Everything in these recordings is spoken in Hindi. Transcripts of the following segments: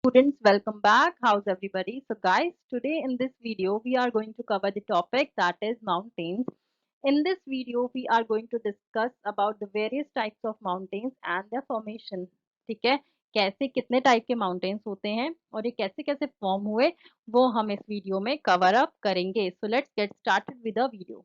students, welcome back. How's everybody? So guys, today in this video, we are going to cover the topic that is mountains. In this video, we are going to discuss about the various types of mountains and their formation. ठीक है, कैसे कितने टाइप के माउंटेन्स होते हैं और ये कैसे कैसे फॉर्म हुए वो हम इस वीडियो में कवर अप करेंगे. So let's get started with the video.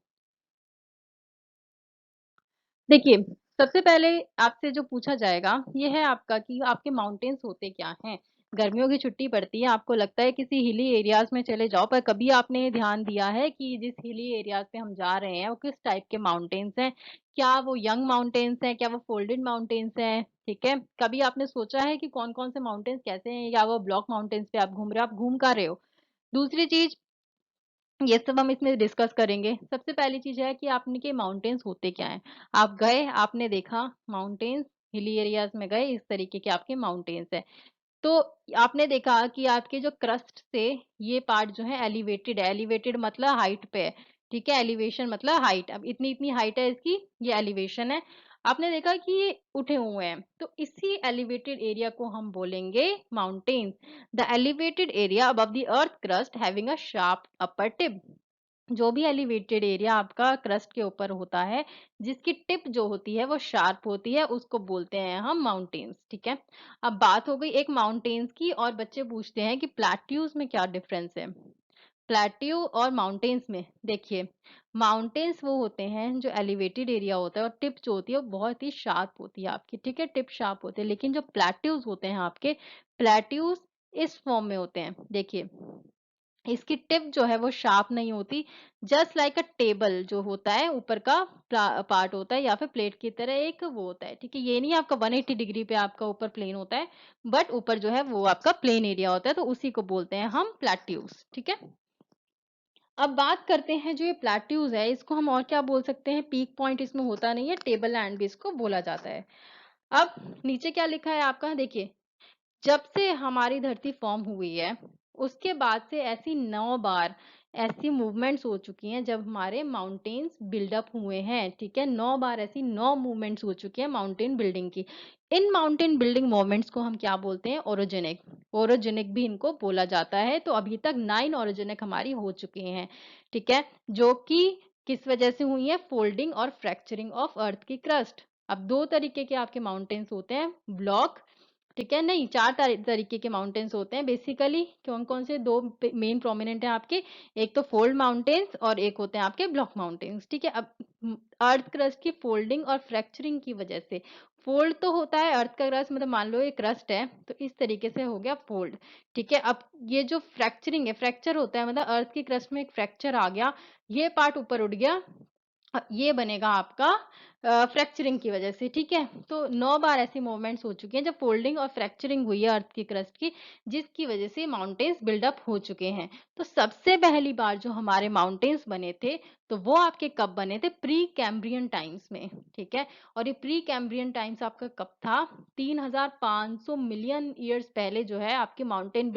देखिए, सबसे पहले आपसे जो पूछा जाएगा ये है आपका कि आपके माउंटेन्स होते क्या हैं? गर्मियों की छुट्टी पड़ती है, आपको लगता है किसी हिली एरियाज़ में चले जाओ, पर कभी आपने ध्यान दिया है कि जिस हिली एरियाज़ पे हम जा रहे हैं, वो किस टाइप के माउंटेन्स हैं? क्या वो यंग माउंटेन्स हैं? क्या वो फोल्डेड माउंटेन्स हैं? ठीक है? कभी आपने सोचा है कि कौन-कौन से माउंटेन्स कैसे हैं या वो ब्लॉक माउंटेन्स पे आप घूम रहे हो, आप घूम कहाँ रहे हो? दूसरी चीज़ ये सब हम इसमें डिस्कस करेंगे। सबसे पहली चीज़ है कि आपने के माउंटेन्स होते क्या हैं? आप गए, आपने देखा माउंटेन्स, हिली एरियाज़ में गए, इस तरीके के आपके माउंटेन्स हैं। तो आपने देखा कि आपके जो क्रस्ट से ये पार्ट जो है एलिवेटेड है, एलिवेटेड मतलब हाइट पे है, ठीक है? एलिवेशन मतलब हाइट, अब इतनी-इतनी हाइट है इसकी, ये एलिवेशन है। आपने देखा कि ये उठे हुए हैं, तो इसी एलिवेटेड एरिया को हम बोलेंगे mountains. The elevated area above the earth crust having a sharp upper tip. जो भी एलिवेटेड एरिया आपका क्रस्ट के ऊपर होता है, जिसकी टिप जो होती है वो शार्प होती है, उसको बोलते हैं हम माउंटेन्स, ठीक है? अब बात हो गई एक माउंटेन्स की और बच्चे पूछते हैं कि प्लेट्यूज में क्या डिफरेंस है? प्लेट्यू और माउंटेन्स में देखिए, माउंटेन्स वो होते हैं जो एलिवेटेड एरिया होता है और टिप जो होती है वो बहुत ही शार्प होती है आपकी, ठीक है? टिप शार्प होते हैं, लेकिन जो प्लेट्यूज होते हैं आपके, प्लेट्यूज इस फॉर्म में होते हैं। देखिए, इसकी टिप जो है वो शार्प नहीं होती, जस्ट लाइक अ टेबल जो होता है ऊपर का पार्ट होता है या फिर प्लेट की तरह एक वो होता है, ठीक है? ये नहीं आपका 180 डिग्री पे आपका ऊपर प्लेन होता है, बट ऊपर जो है वो आपका प्लेन एरिया होता है, तो उसी को बोलते हैं हम प्लेट्यूज, ठीक है? अब बात करते हैं जो ये प्लेट्यूज है, इसको हम और क्या बोल सकते हैं? पीक पॉइंट इसमें होता नहीं है, टेबल लैंड भी इसको बोला जाता है। अब नीचे क्या लिखा है आपका देखिए, जब से हमारी धरती फॉर्म हुई है, उसके बाद से ऐसी 9 बार ऐसी मूवमेंट्स हो चुकी हैं जब हमारे माउंटेन्स बिल्डअप हुए हैं, ठीक है? 9 बार ऐसी 9 मूवमेंट्स हो चुकी हैं माउंटेन बिल्डिंग की। इन माउंटेन बिल्डिंग मूवमेंट्स को हम क्या बोलते हैं? ओरोजेनिक। ओरोजेनिक भी इनको बोला जाता है, तो अभी तक 9 ओरोजेनिक हमारी हो चुकी हैं, ठीक है? जो कि किस वजह से हुई है? फोल्डिंग और फ्रैक्चरिंग ऑफ अर्थ की क्रस्ट। अब 2 तरीके के आपके माउंटेन्स होते हैं, ब्लॉक, ठीक है? नहीं, 4 तरीके के माउंटेन्स होते हैं बेसिकली। कौन-कौन से 2 मेन प्रोमिनेंट हैं आपके, एक तो फोल्ड माउंटेन्स और एक होते हैं आपके ब्लॉक माउंटेन्स, ठीक है? अब अर्थ क्रस्ट की फोल्डिंग और फ्रैक्चरिंग की वजह से, फोल्ड तो होता है अर्थ का क्रस्ट, मतलब मान लो ये क्रस्ट है, तो इस तरीके से हो गया फोल्ड, ठीक है? अब ये जो फ्रैक्चरिंग है, फ्रैक्चर होता है मतलब अर्थ की क्रस्ट में एक फ्रैक्चर आ गया, ये पार्ट ऊपर उठ गया, ये बनेगा आपका फ्रैक्चरिंग की वजह से, ठीक है? तो 9 बार ऐसी मूवमेंट्स हो चुकी हैं जब फोल्डिंग और फ्रैक्चरिंग हुई है अर्थ की क्रस्ट की, जिसकी वजह से माउंटेन्स बिल्डअप हो चुके हैं। तो सबसे पहली बार जो हमारे माउंटेन्स बने थे, तो वो आपके कब बने थे? प्री कैम्ब्रियन टाइम्स में, ठीक है? और ये प्री कैम्ब्रियन टाइम्स आपका कब था? 3500 मिलियन ईयर्स पहले जो है आपकी माउंटेन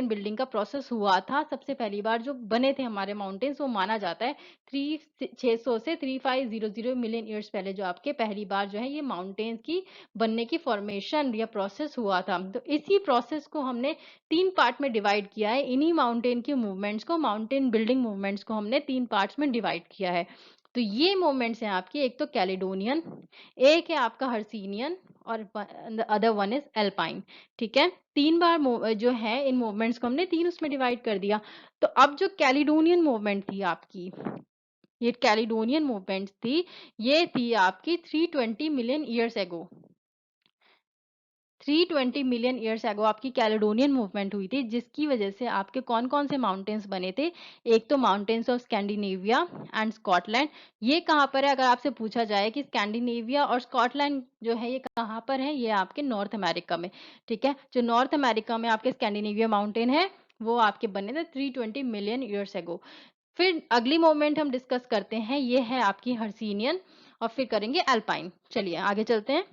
बिल्डिंग का प्रोसेस हुआ था। सबसे पहली बार जो बने थे हमारे माउंटेन्स, वो माना जाता है 600 से 3500 मिलियन ईयर्स पहले जो आपके पहली बार जो है ये माउंटेन्स की बनने की फॉर्मेशन या प्रोसेस हुआ था। तो इसी प्रोसेस को हमने 3 पार्ट में डिवाइड किया है। इन्हीं माउंटेन की मूवमेंट्स को, माउंटेन बिल्डिंग मूवमेंट्स को हमने 3 पार्ट्स में डिवाइड किया है। तो ये मूवमेंट्स हैं आपकी, एक तो कैलेडोनियन, एक है आपका हर्सिनियन और the other one is alpine, ठीक है? 3 बार जो है इन मूवमेंट्स को हमने 3 उसमें डिवाइड कर दिया। तो अब जो कैलिडोनियन मूवमेंट थी आपकी, ये कैलिडोनियन मूवमेंट थी, ये थी आपकी 320 million years ago. 320 million years ago आपकी कैलिडोनियन मूवमेंट हुई थी, जिसकी वजह से आपके कौन-कौन से माउंटेन्स बने थे? एक तो mountains of Scandinavia and Scotland. ये कहाँ पर है? अगर आपसे पूछा जाए कि स्कैंडिनेविया और स्कॉटलैंड जो है ये कहाँ पर है? ये आपके नॉर्थ अमेरिका में, ठीक है? जो नॉर्थ अमेरिका में आपके स्कैंडिनेविया माउंटेन है, वो आपके बने थे 320 मिलियन ईयर्स एगो। फिर अगली मूवमेंट हम डिस्कस करते हैं, ये है आपकी हर्सिनियन और फिर करेंगे एल्पाइन। चलिए आगे चलते हैं।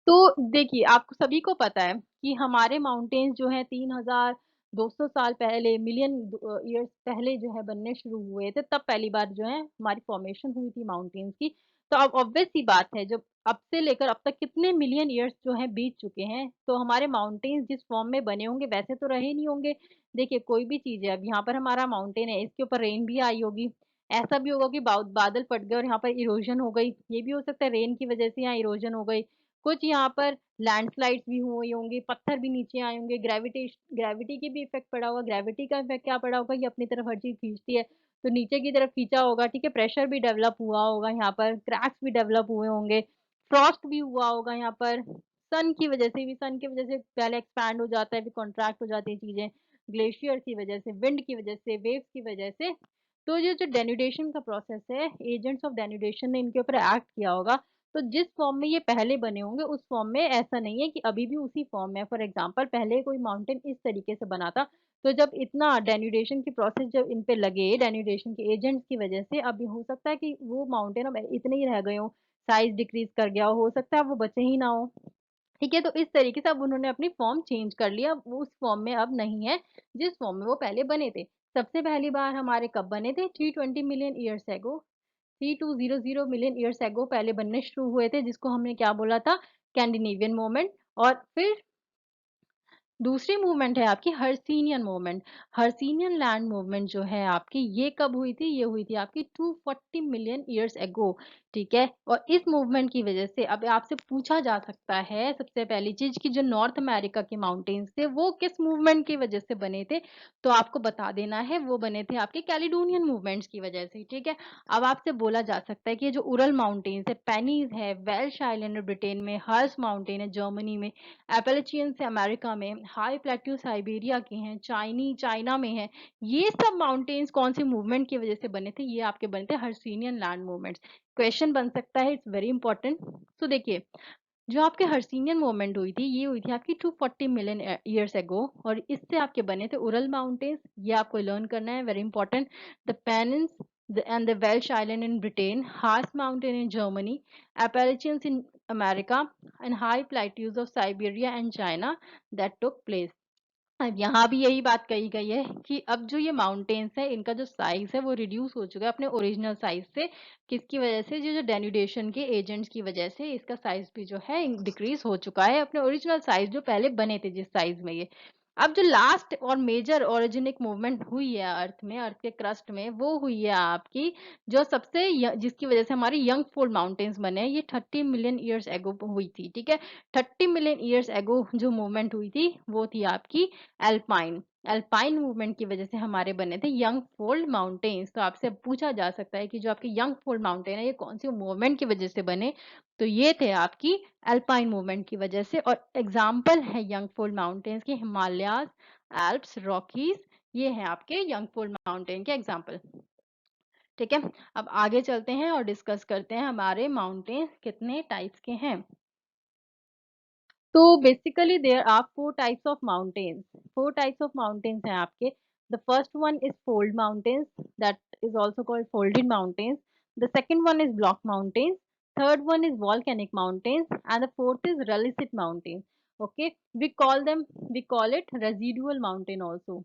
तो देखिए, आपको सभी को पता है कि हमारे माउंटेन्स जो हैं 3200 साल पहले, मिलियन ईयर्स पहले जो है बनने शुरू हुए थे, तब पहली बार जो है हमारी फॉर्मेशन हुई थी माउंटेन्स की। तो अब ऑब्वियस सी बात है, जब अब से लेकर अब तक कितने मिलियन ईयर्स जो हैं बीत चुके हैं, तो हमारे माउंटेन्स जिस फॉर्म में बने होंगे वैसे तो रहे नहीं होंगे। देखिए कोई भी चीज़ है, अब यहाँ पर हमारा माउंटेन है, इसके ऊपर रेन भी आई होगी। ऐसा भी होगा कि बादल फट गए और यहाँ पर इरोजन हो गई, ये भी हो सकता है रेन की वजह से यहाँ इरोजन हो गई। कुछ यहाँ पर लैंडस्लाइड्स भी हुई होंगी, पत्थर भी नीचे आए होंगे, ग्रेविटी की भी इफेक्ट पड़ा होगा। ग्रेविटी का इफेक्ट क्या पड़ा होगा, ये अपनी तरफ हर चीज खींचती है, तो नीचे की तरफ खींचा होगा, ठीक है। प्रेशर भी डेवलप हुआ होगा, यहाँ पर क्रैक्स भी डेवलप हुए होंगे, फ्रॉस्ट भी हुआ होगा यहाँ पर। सन की वजह से पहले एक्सपैंड हो जाता है, फिर कॉन्ट्रैक्ट हो जाती है चीजें, ग्लेशियर की वजह से, विंड की वजह से, वेव्स की वजह से। तो ये जो डेन्यूडेशन का प्रोसेस है, एजेंट्स ऑफ डेन्यूडेशन ने इनके ऊपर एक्ट किया होगा। तो जिस फॉर्म में ये पहले बने होंगे उस फॉर्म में ऐसा नहीं है कि अभी भी उसी फॉर्म में। फॉर एग्जांपल पहले कोई माउंटेन इस तरीके से बना था, तो जब इतना डेन्यूडेशन की प्रोसेस जब इन पे लगे, डेन्यूडेशन के एजेंट्स की वजह से, अभी हो सकता है कि वो माउंटेन अब इतने ही रह गए हो, साइज डिक्रीज कर गया हो सकता है वो बचे ही ना हो। ठीक है, तो इस तरीके से अब उन्होंने अपनी फॉर्म चेंज कर लिया, वो उस फॉर्म में अब नहीं है जिस फॉर्म में वो पहले बने थे। सबसे पहली बार हमारे कब बने थे, 320 million years ago. 3200 million years ago पहले बनने शुरू हुए थे, जिसको हमने क्या बोला था, स्कैंडिनेवियन मूवमेंट। और फिर दूसरी मूवमेंट है आपकी Hercynian movement. Hercynian land movement जो है आपकी, ये कब हुई थी, ये हुई थी आपकी 240 मिलियन ईयर्स एगो। ठीक है, और इस मूवमेंट की वजह से अब आपसे पूछा जा सकता है सबसे पहली चीज कि जो नॉर्थ अमेरिका के माउंटेन्स थे वो किस मूवमेंट की वजह से बने थे, तो आपको बता देना है वो बने थे आपके कैलिडोनियन मूवमेंट्स की वजह से। ठीक है, अब आपसे बोला जा सकता है कि ये जो उरल माउंटेन्स है, पेनीज है वेल्श आइलैंड है ब्रिटेन में, हर्स माउंटेन है जर्मनी में, एपेलेचियन से अमेरिका में, हाई प्लेट्यू साइबेरिया के हैं, चाइना में है, ये सब माउंटेन्स कौन सी मूवमेंट की वजह से बने थे, ये आपके बने थे हर्सिनियन लैंड मूवमेंट्स। क्वेश्चन बन सकता है, इट्स वेरी इंपॉर्टेंट। तो देखिए जो आपके हर्सिनियन मूवमेंट हुई थी, ये हुई थी आपकी 240 मिलियन ईयर्स एगो, और इससे आपके बने थे उरल माउंटेन्स। ये आपको लर्न करना है, very important. The Pennines and the Welsh Island in Britain, Harz Mountain in Germany, Appalachians in America, and high plateaus of Siberia and China that took place. अब यहाँ भी यही बात कही गई है कि अब जो ये माउंटेन्स है, इनका जो साइज है वो रिड्यूस हो चुका है अपने ओरिजिनल साइज से। किसकी वजह से, जो जो डेन्यूडेशन के एजेंट्स की वजह से इसका साइज भी जो है डिक्रीज हो चुका है अपने ओरिजिनल साइज जो पहले बने थे जिस साइज में ये। अब जो लास्ट और मेजर ओरिजिनिक मूवमेंट हुई है अर्थ में, अर्थ के क्रस्ट में, वो हुई है आपकी जो सबसे जिसकी वजह से हमारी यंग फोल्ड माउंटेन्स बने हैं, ये 30 मिलियन ईयर्स एगो हुई थी। ठीक है, 30 मिलियन ईयर्स एगो जो मूवमेंट हुई थी वो थी आपकी एल्पाइन। एल्पाइन मूवमेंट की वजह से हमारे बने थे यंग फोल्ड माउंटेन्स। तो आपसे पूछा जा सकता है कि जो आपके यंग फोल्ड माउंटेन है ये कौन सी मूवमेंट की वजह से बने, तो ये थे आपकी एल्पाइन मूवमेंट की वजह से। और एग्जाम्पल है यंग फोल्ड माउंटेन्स के हिमालयाज, एल्प्स, रॉकीज, ये हैं आपके यंग फोल्ड माउंटेन के एग्जाम्पल। ठीक है, अब आगे चलते हैं और डिस्कस करते हैं हमारे माउंटेन कितने टाइप्स के हैं। तो basically there are four types of mountains. Four types of mountains हैं आपके। The first one is fold mountains, that is also called folded mountains. The second one is block mountains, third one is volcanic mountains, and the fourth is relict mountains. Okay, we call it residual mountain also,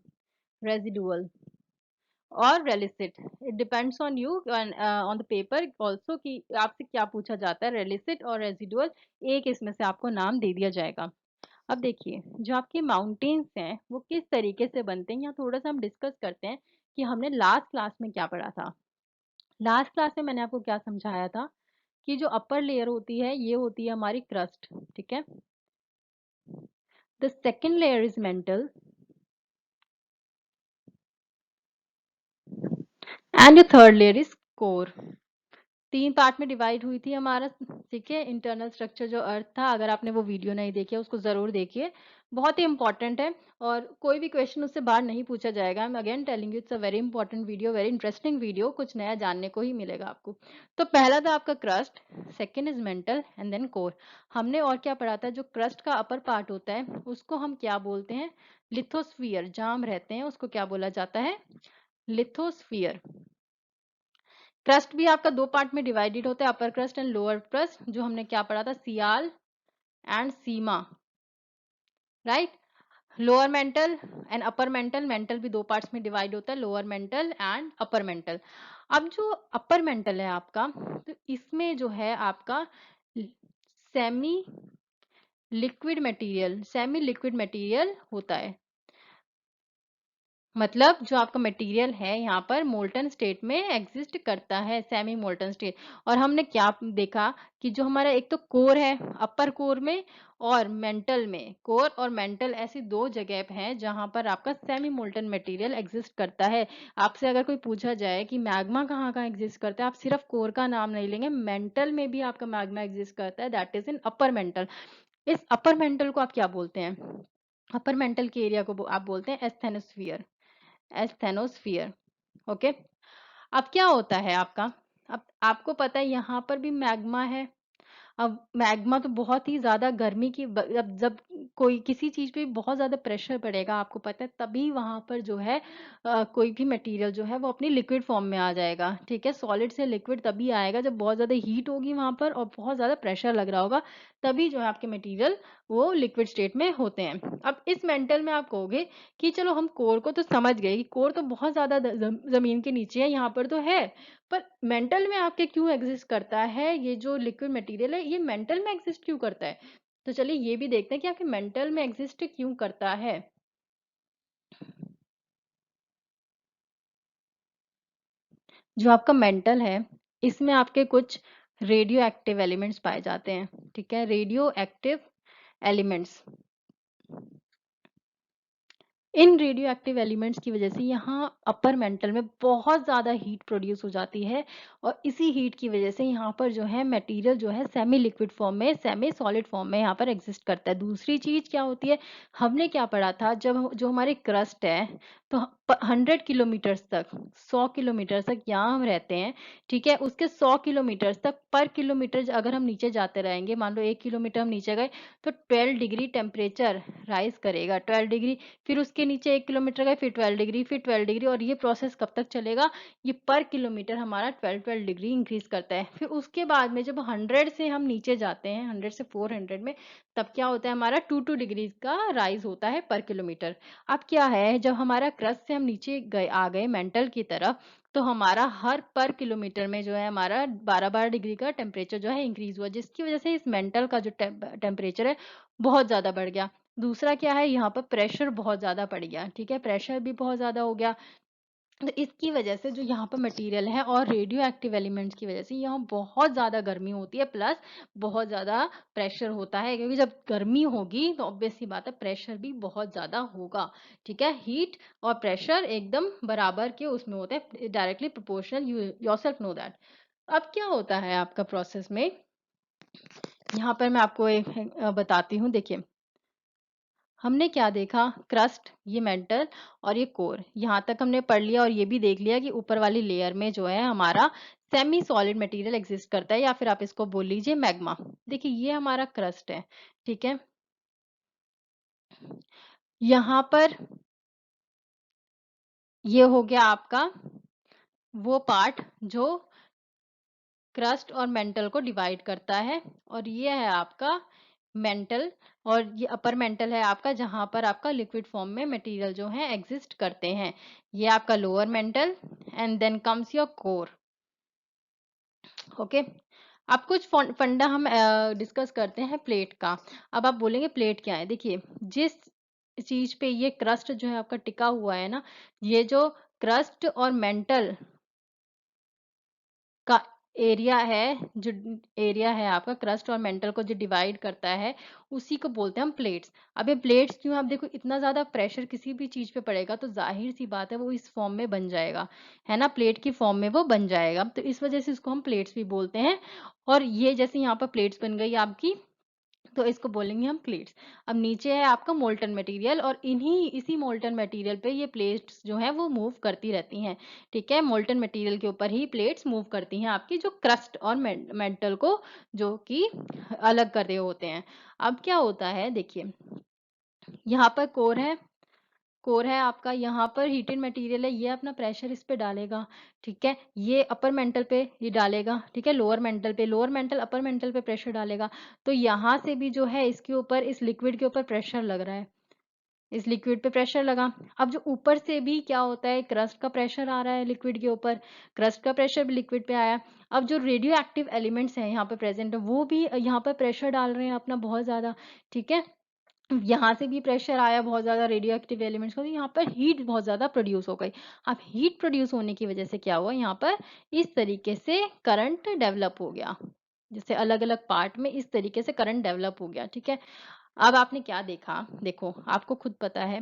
residual और relict. It depends on you on the paper also कि आपसे क्या पूछा जाता है, रेलिसिट और रेजिडुअल, एक इसमें से आपको नाम दे दिया जाएगा। अब देखिए जो आपके माउंटेन्स हैं वो किस तरीके से बनते हैं, यहाँ थोड़ा सा हम डिस्कस करते हैं कि हमने लास्ट क्लास में क्या पढ़ा था। लास्ट क्लास में मैंने आपको क्या समझाया था कि जो अपर लेयर होती है ये होती है हमारी क्रस्ट। ठीक है, the second layer is mantle and the third layer is core. तीन पार्ट में डिवाइड हुई थी हमारा। ठीक है, इंटरनल स्ट्रक्चर जो अर्थ था, अगर आपने वो वीडियो नहीं देखी है उसको जरूर देखिए, बहुत ही इंपॉर्टेंट है और कोई भी क्वेश्चन उससे बाहर नहीं पूछा जाएगा। I am again telling you it's a very important video, very interesting video, कुछ नया जानने को ही मिलेगा आपको। तो पहला था आपका crust, second is mantle and then core. हमने और क्या पढ़ा था, जो क्रस्ट का अपर पार्ट होता है उसको हम क्या बोलते हैं, लिथोस्फियर। जहां हम रहते हैं उसको क्या बोला जाता है, लिथोस्फियर। क्रस्ट भी आपका दो पार्ट में डिवाइडेड होता है, upper crust and lower crust, जो हमने क्या पढ़ा था, sial and sima, right. Lower mantle and upper mantle, mantle भी 2 पार्ट्स में डिवाइड होता है, lower mantle and upper mantle. अब जो अपर मेंटल है आपका, तो इसमें जो है आपका सेमी सेमी लिक्विड मटेरियल होता है। मतलब जो आपका मटेरियल है यहाँ पर मोल्टन स्टेट में एग्जिस्ट करता है, सेमी मोल्टन स्टेट। और हमने क्या देखा कि जो हमारा एक तो कोर है, अपर कोर में और मेंटल में, कोर और मेंटल ऐसी दो जगह हैं जहां पर आपका सेमी मोल्टन मटेरियल एग्जिस्ट करता है। आपसे अगर कोई पूछा जाए कि मैग्मा कहाँ कहाँ एग्जिस्ट करता है, आप सिर्फ कोर का नाम नहीं लेंगे, मेंटल में भी आपका मैग्मा एग्जिस्ट करता है, that is in upper mantle. इस अपर मेंटल को आप क्या बोलते हैं? अपर मेंटल के एरिया को आप बोलते हैं एस्थेनोस्फियर। एस्थेनोस्फियर। ओके। अब क्या होता है आपका, अब आपको पता है यहाँ पर भी मैग्मा है। अब मैग्मा तो बहुत ही ज़्यादा गर्मी की अब जब कोई किसी चीज़ पे बहुत ज़्यादा प्रेशर पड़ेगा, आपको पता है, तभी वहाँ पर जो है कोई भी मटेरियल जो है वो अपनी लिक्विड फॉर्म में आ जाएगा, ठीक है? सॉलिड से लिक्विड तभी आएगा जब बहुत ज़्यादा हीट होगी वहाँ पर और बहुत ज़्यादा प्रेशर लग रहा होगा, तभी जो है आपके मटेरियल वो लिक्विड स्टेट में होते हैं। अब इस मेंटल में आप कहोगे कि चलो हम कोर को तो समझ गए कि कोर तो बहुत ज़्यादा ज़मीन के नीचे है, यहाँ पर तो है। पर मेंटल में आपके क्यों एग्जिस्ट करता है ये जो लिक्विड मटेरियल है, ये मेंटल में एग्जिस्ट क्यों करता है? तो चलिए ये भी देखते हैं कि आपके मेंटल में एग्जिस्ट क्यों करता है। जो आपका मेंटल है, इसमें आपके कुछ रेडियो एक्टिव एलिमेंट्स पाए जाते हैं, ठीक है? Radio active elements. इन रेडियो एक्टिव एलिमेंट्स की वजह से यहाँ अपर मेंटल में बहुत ज़्यादा हीट प्रोड्यूस हो जाती है और इसी हीट की वजह से यहाँ पर जो है मटेरियल जो है सेमी लिक्विड फॉर्म में, सेमी सॉलिड फॉर्म में यहाँ पर एग्जिस्ट करता है। दूसरी चीज़ क्या होती है, हमने क्या पढ़ा था, जब जो हमारी क्रस्ट है, तो 100 किलोमीटर तक, 100 किलोमीटर तक यहाँ हम रहते हैं, ठीक है? उसके 100 किलोमीटर तक, पर किलोमीटर अगर हम नीचे जाते रहेंगे, मान लो 1 किलोमीटर हम नीचे गए, तो 12 डिग्री टेम्परेचर राइज करेगा, 12 डिग्री। फिर उसके नीचे 1 किलोमीटर गए, फिर 12 डिग्री, फिर 12 डिग्री, और ये प्रोसेस कब तक चलेगा? ये पर किलोमीटर हमारा 12-12 डिग्री इंक्रीज़ करता है। फिर उसके बाद में जब 100 से हम नीचे जाते हैं, 100 से 400 में, तब क्या होता है, हमारा 2-2 डिग्रीज़ का राइज़ होता है पर किलोमीटर। अब क्या है, जब हमारा क्रस्ट से हम नीचे आ गए मेंटल की तरफ, तो हमारा हर पर किलोमीटर में जो है हमारा 12-12 डिग्री का टेम्परेचर जो है इंक्रीज़ हुआ, जिसकी वज़ह से इस मेंटल का जो टेम्परेचर है, बहुत ज़्यादा बढ़ गया। दूसरा क्या है, यहाँ पर प्रेशर बहुत ज़्यादा बढ़ गया, ठीक है? प्रेशर भी बहुत ज़्यादा हो गया। तो इसकी वजह से जो यहाँ पर मटेरियल है और रेडियो एक्टिव एलिमेंट्स की वजह से यहाँ बहुत ज़्यादा गर्मी होती है, प्लस बहुत ज़्यादा प्रेशर होता है, क्योंकि जब गर्मी होगी तो ऑब्वियस सी बात है प्रेशर भी बहुत ज़्यादा होगा, ठीक है? हीट और प्रेशर एकदम बराबर के उसमें होते हैं, directly proportional, you yourself know that. अब क्या होता है आपका प्रोसेस में, यहाँ पर मैं आपको एक बताती हूँ, देखिए। हमने क्या देखा, क्रस्ट, ये मेंटल और ये कोर, यहाँ तक हमने पढ़ लिया और ये भी देख लिया कि ऊपर वाली लेयर में जो है हमारा सेमी सॉलिड मटेरियल एग्जिस्ट करता है, या फिर आप इसको बोल लीजिए मैग्मा। देखिए ये हमारा क्रस्ट है, ठीक है? यहाँ पर ये हो गया आपका वो पार्ट जो क्रस्ट और मेंटल को डिवाइड करता है, और ये है आपका मेंटल, और ये अपर मेंटल है आपका, जहां पर आपका लिक्विड फॉर्म में मटेरियल जो है एग्जिस्ट करते हैं। ये आपका lower mantle, and then comes your core. Okay. अब कुछ फंडा हम डिस्कस करते हैं प्लेट का। अब आप बोलेंगे प्लेट क्या है, देखिए, जिस चीज पे ये क्रस्ट जो है आपका टिका हुआ है ना, ये जो क्रस्ट और मेंटल का एरिया है, जो एरिया है आपका क्रस्ट और मेंटल को जो डिवाइड करता है, उसी को बोलते हैं हम प्लेट्स। अब ये प्लेट्स क्यों, आप देखो इतना ज्यादा प्रेशर किसी भी चीज पे पड़ेगा तो जाहिर सी बात है वो इस फॉर्म में बन जाएगा, है ना? प्लेट की फॉर्म में वो बन जाएगा, तो इस वजह से इसको हम प्लेट्स भी बोलते हैं। और ये जैसे यहाँ पर प्लेट्स बन गई आपकी, तो इसको बोलेंगे हम प्लेट्स। अब नीचे है आपका मोल्टन मटेरियल, और इसी मोल्टन मटेरियल पे ये प्लेट्स जो है वो मूव करती रहती हैं, ठीक है? मोल्टन मटेरियल के ऊपर ही प्लेट्स मूव करती हैं आपकी, जो क्रस्ट और मेंटल को जो कि अलग कर रहे होते हैं। अब क्या होता है, देखिए, यहाँ पर कोर है आपका, यहाँ पर हीटेड मटेरियल है, ये अपना प्रेशर इस पे डालेगा, ठीक है? ये अपर मेंटल पे ये डालेगा, ठीक है? लोअर मेंटल अपर मेंटल पे प्रेशर डालेगा, तो यहाँ से भी जो है इसके ऊपर, इस लिक्विड के ऊपर प्रेशर लग रहा है, इस लिक्विड पे प्रेशर लगा। अब जो ऊपर से भी क्या होता है, क्रस्ट का प्रेशर आ रहा है लिक्विड के ऊपर, क्रस्ट का प्रेशर भी लिक्विड पे आया। अब जो रेडियो एक्टिव एलिमेंट्स हैं यहाँ पे प्रेजेंट है, वो भी यहाँ पर प्रेशर डाल रहे हैं अपना बहुत ज़्यादा, ठीक है? यहाँ से भी प्रेशर आया बहुत ज़्यादा रेडियो एक्टिव एलिमेंट्स का, तो यहाँ पर हीट बहुत ज़्यादा प्रोड्यूस हो गई। अब हीट प्रोड्यूस होने की वजह से क्या हुआ, यहाँ पर इस तरीके से करंट डेवलप हो गया। जैसे अलग-अलग पार्ट में इस तरीके से करंट डेवलप हो गया, ठीक है? अब आपने क्या देखा, देखो आपको खुद पता है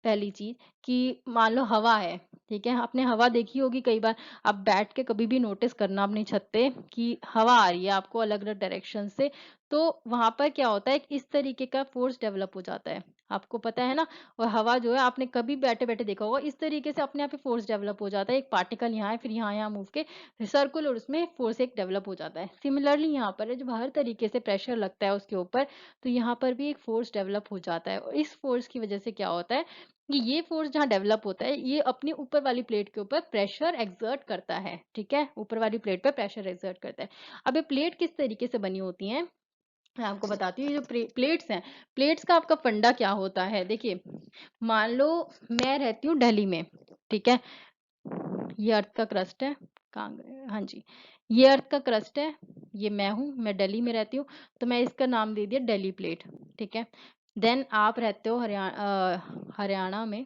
पहली चीज़ कि मान लो हवा है, ठीक है? आपने हवा देखी होगी कई बार, आप बैठ के कभी भी नोटिस करना अपनी छत पे कि हवा आ रही है आपको अलग-अलग डायरेक्शन से, तो वहाँ पर क्या होता है, इस तरीके का फ़ोर्स डेवलप हो जाता है। आपको पता है ना? और हवा जो है आपने कभी बैठे-बैठे देखा होगा, इस तरीके से अपने आप ही फ़ोर्स डेवलप हो जाता है। एक पार्टिकल यहाँ है, फिर यहाँ-यहाँ मूव के सर्कुलर उसमें फ़ोर्स एक डेवलप हो जाता है। सिमिलरली यहाँ पर है, जब हर तरीके से प्रेशर लगता है उसके ऊपर, तो यहाँ पर भी एक फ़ोर्स डेवलप हो जाता है और इस फ़ोर्स की वज़ह से क्या होता है कि ये फ़ोर्स जहाँ डेवलप होता है, ये अपनी ऊपर वाली प्लेट के ऊपर प्रेशर एक्सर्ट करता है, ठीक है? ऊपर वाली प्लेट पे प्रेशर एक्सर्ट करता है। अब ये प्लेट किस तरीके से बनी होती हैं, मैं आपको बताती हूँ। ये जो प्लेट्स हैं, प्लेट्स का आपका फंडा क्या होता है? देखिए, मान लो मैं रहती हूँ दिल्ली में, ठीक है? ये अर्थ का क्रस्ट है, कहाँ गए? हाँ जी, ये अर्थ का क्रस्ट है, ये मैं हूँ, मैं दिल्ली में रहती हूँ, तो मैं इसका नाम दे दिया दिल्ली प्लेट, ठीक है? देन आप रहते हो हरियाणा में,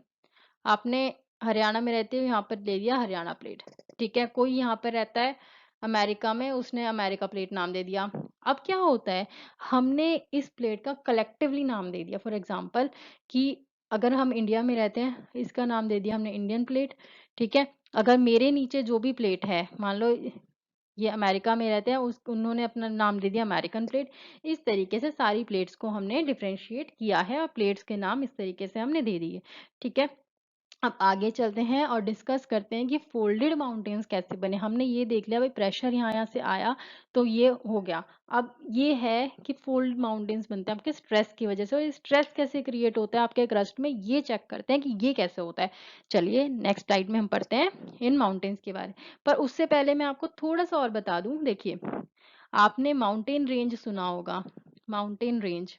आपने हरियाणा में रहते हो, यहाँ पर दे दिया हरियाणा प्लेट, ठीक है? कोई यहाँ पर रहता है अमेरिका में, उसने अमेरिका प्लेट नाम दे दिया। अब क्या होता है, हमने इस प्लेट का कलेक्टिवली नाम दे दिया। फॉर एग्ज़ाम्पल कि अगर हम इंडिया में रहते हैं, इसका नाम दे दिया हमने इंडियन प्लेट, ठीक है? अगर मेरे नीचे जो भी प्लेट है, मान लो ये अमेरिका में रहते हैं, उस उन्होंने अपना नाम दे दिया अमेरिकन प्लेट। इस तरीके से सारी प्लेट्स को हमने डिफरेंशिएट किया है और प्लेट्स के नाम इस तरीके से हमने दे दिए, ठीक है? अब आगे चलते हैं और डिस्कस करते हैं कि फोल्डेड माउंटेन्स कैसे बने। हमने ये देख लिया भाई प्रेशर यहाँ से आया तो ये हो गया। अब ये है कि फोल्ड माउंटेन्स बनते हैं आपके स्ट्रेस की वजह से, और स्ट्रेस कैसे क्रिएट होता है आपके क्रस्ट में, ये चेक करते हैं कि ये कैसे होता है। चलिए नेक्स्ट स्लाइड में हम पढ़ते हैं इन माउंटेन्स के बारे में। पर उससे पहले मैं आपको थोड़ा सा और बता दूं। देखिए, आपने माउंटेन रेंज सुना होगा, माउंटेन रेंज।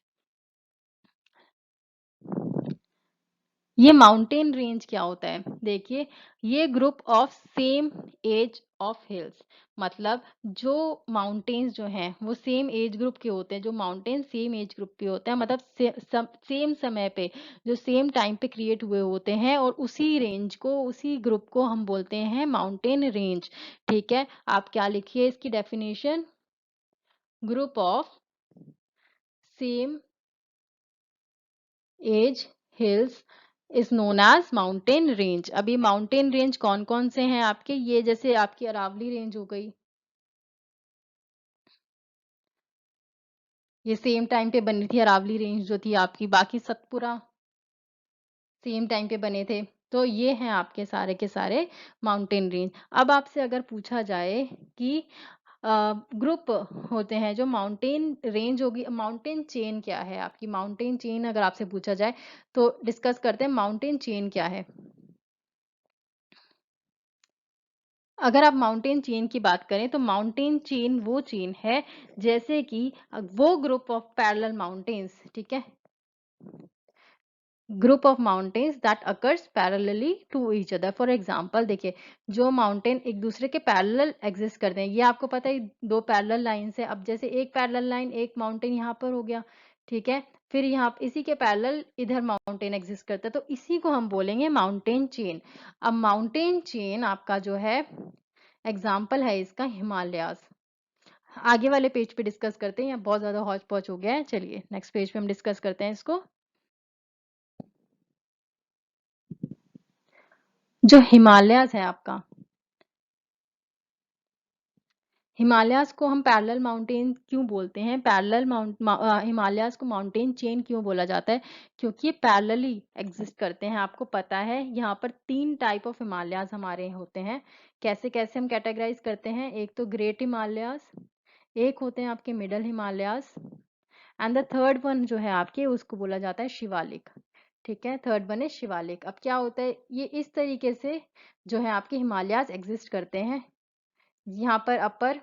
ये माउंटेन रेंज क्या होता है, देखिए, ये group of same age of hills, मतलब जो माउंटेन्स जो हैं वो सेम एज ग्रुप के होते हैं। जो माउंटेन सेम एज ग्रुप के होते हैं, मतलब सेम समय पे, जो सेम टाइम पे क्रिएट हुए होते हैं, और उसी रेंज को, उसी ग्रुप को हम बोलते हैं माउंटेन रेंज, ठीक है? आप क्या लिखिए इसकी definition, group of same age hills is known as mountain range. अभी माउंटेन रेंज कौन कौन से हैं आपके, ये जैसे आपकी अरावली रेंज हो गई, ये सेम टाइम पे बनी थी अरावली रेंज जो थी आपकी, बाकी सतपुरा सेम टाइम पे बने थे। तो ये हैं आपके सारे के सारे माउंटेन रेंज। अब आपसे अगर पूछा जाए कि ग्रुप होते हैं जो माउंटेन रेंज होगी, माउंटेन चेन क्या है आपकी, माउंटेन चेन अगर आपसे पूछा जाए तो डिस्कस करते हैं माउंटेन चेन क्या है। अगर आप माउंटेन चेन की बात करें तो माउंटेन चेन वो चेन है जैसे कि वो ग्रुप ऑफ पैरेलल माउंटेन्स, ठीक है? Group of mountains that occurs parallelly to each other. For example देखिए, जो माउंटेन एक दूसरे के पैरेलल एग्जिस्ट करते हैं, ये आपको पता है दो पैरेलल लाइंस है। अब जैसे एक पैरेलल लाइन, एक माउंटेन यहाँ पर हो गया, ठीक है? फिर यहाँ इसी के पैरेलल इधर माउंटेन एग्जिस्ट करता है, तो इसी को हम बोलेंगे माउंटेन चेन। अब माउंटेन चेन आपका जो है एग्जाम्पल है इसका हिमालयाज। आगे वाले पेज पे डिस्कस करते हैं, यहाँ बहुत ज्यादा हौच पौच हो गया है। चलिए नेक्स्ट पेज पे हम डिस्कस करते हैं इसको। जो हिमालयाज है आपका, हिमालयाज को हम पैरेलल माउंटेन क्यों बोलते हैं, पैरेलल हिमालयाज को माउंटेन चेन क्यों बोला जाता है, क्योंकि ये पैरेलली एग्जिस्ट करते हैं। आपको पता है यहाँ पर तीन टाइप ऑफ हिमालयाज हमारे होते हैं। कैसे कैसे हम कैटेगराइज करते हैं, एक तो ग्रेट हिमालयाज, एक होते हैं आपके middle Himalayas, and the third one जो है आपके उसको बोला जाता है शिवालिक, ठीक है? थर्ड वन है शिवालिक। अब क्या होता है, ये इस तरीके से जो है आपके हिमालयाज एग्जिस्ट करते हैं। यहाँ पर अपर,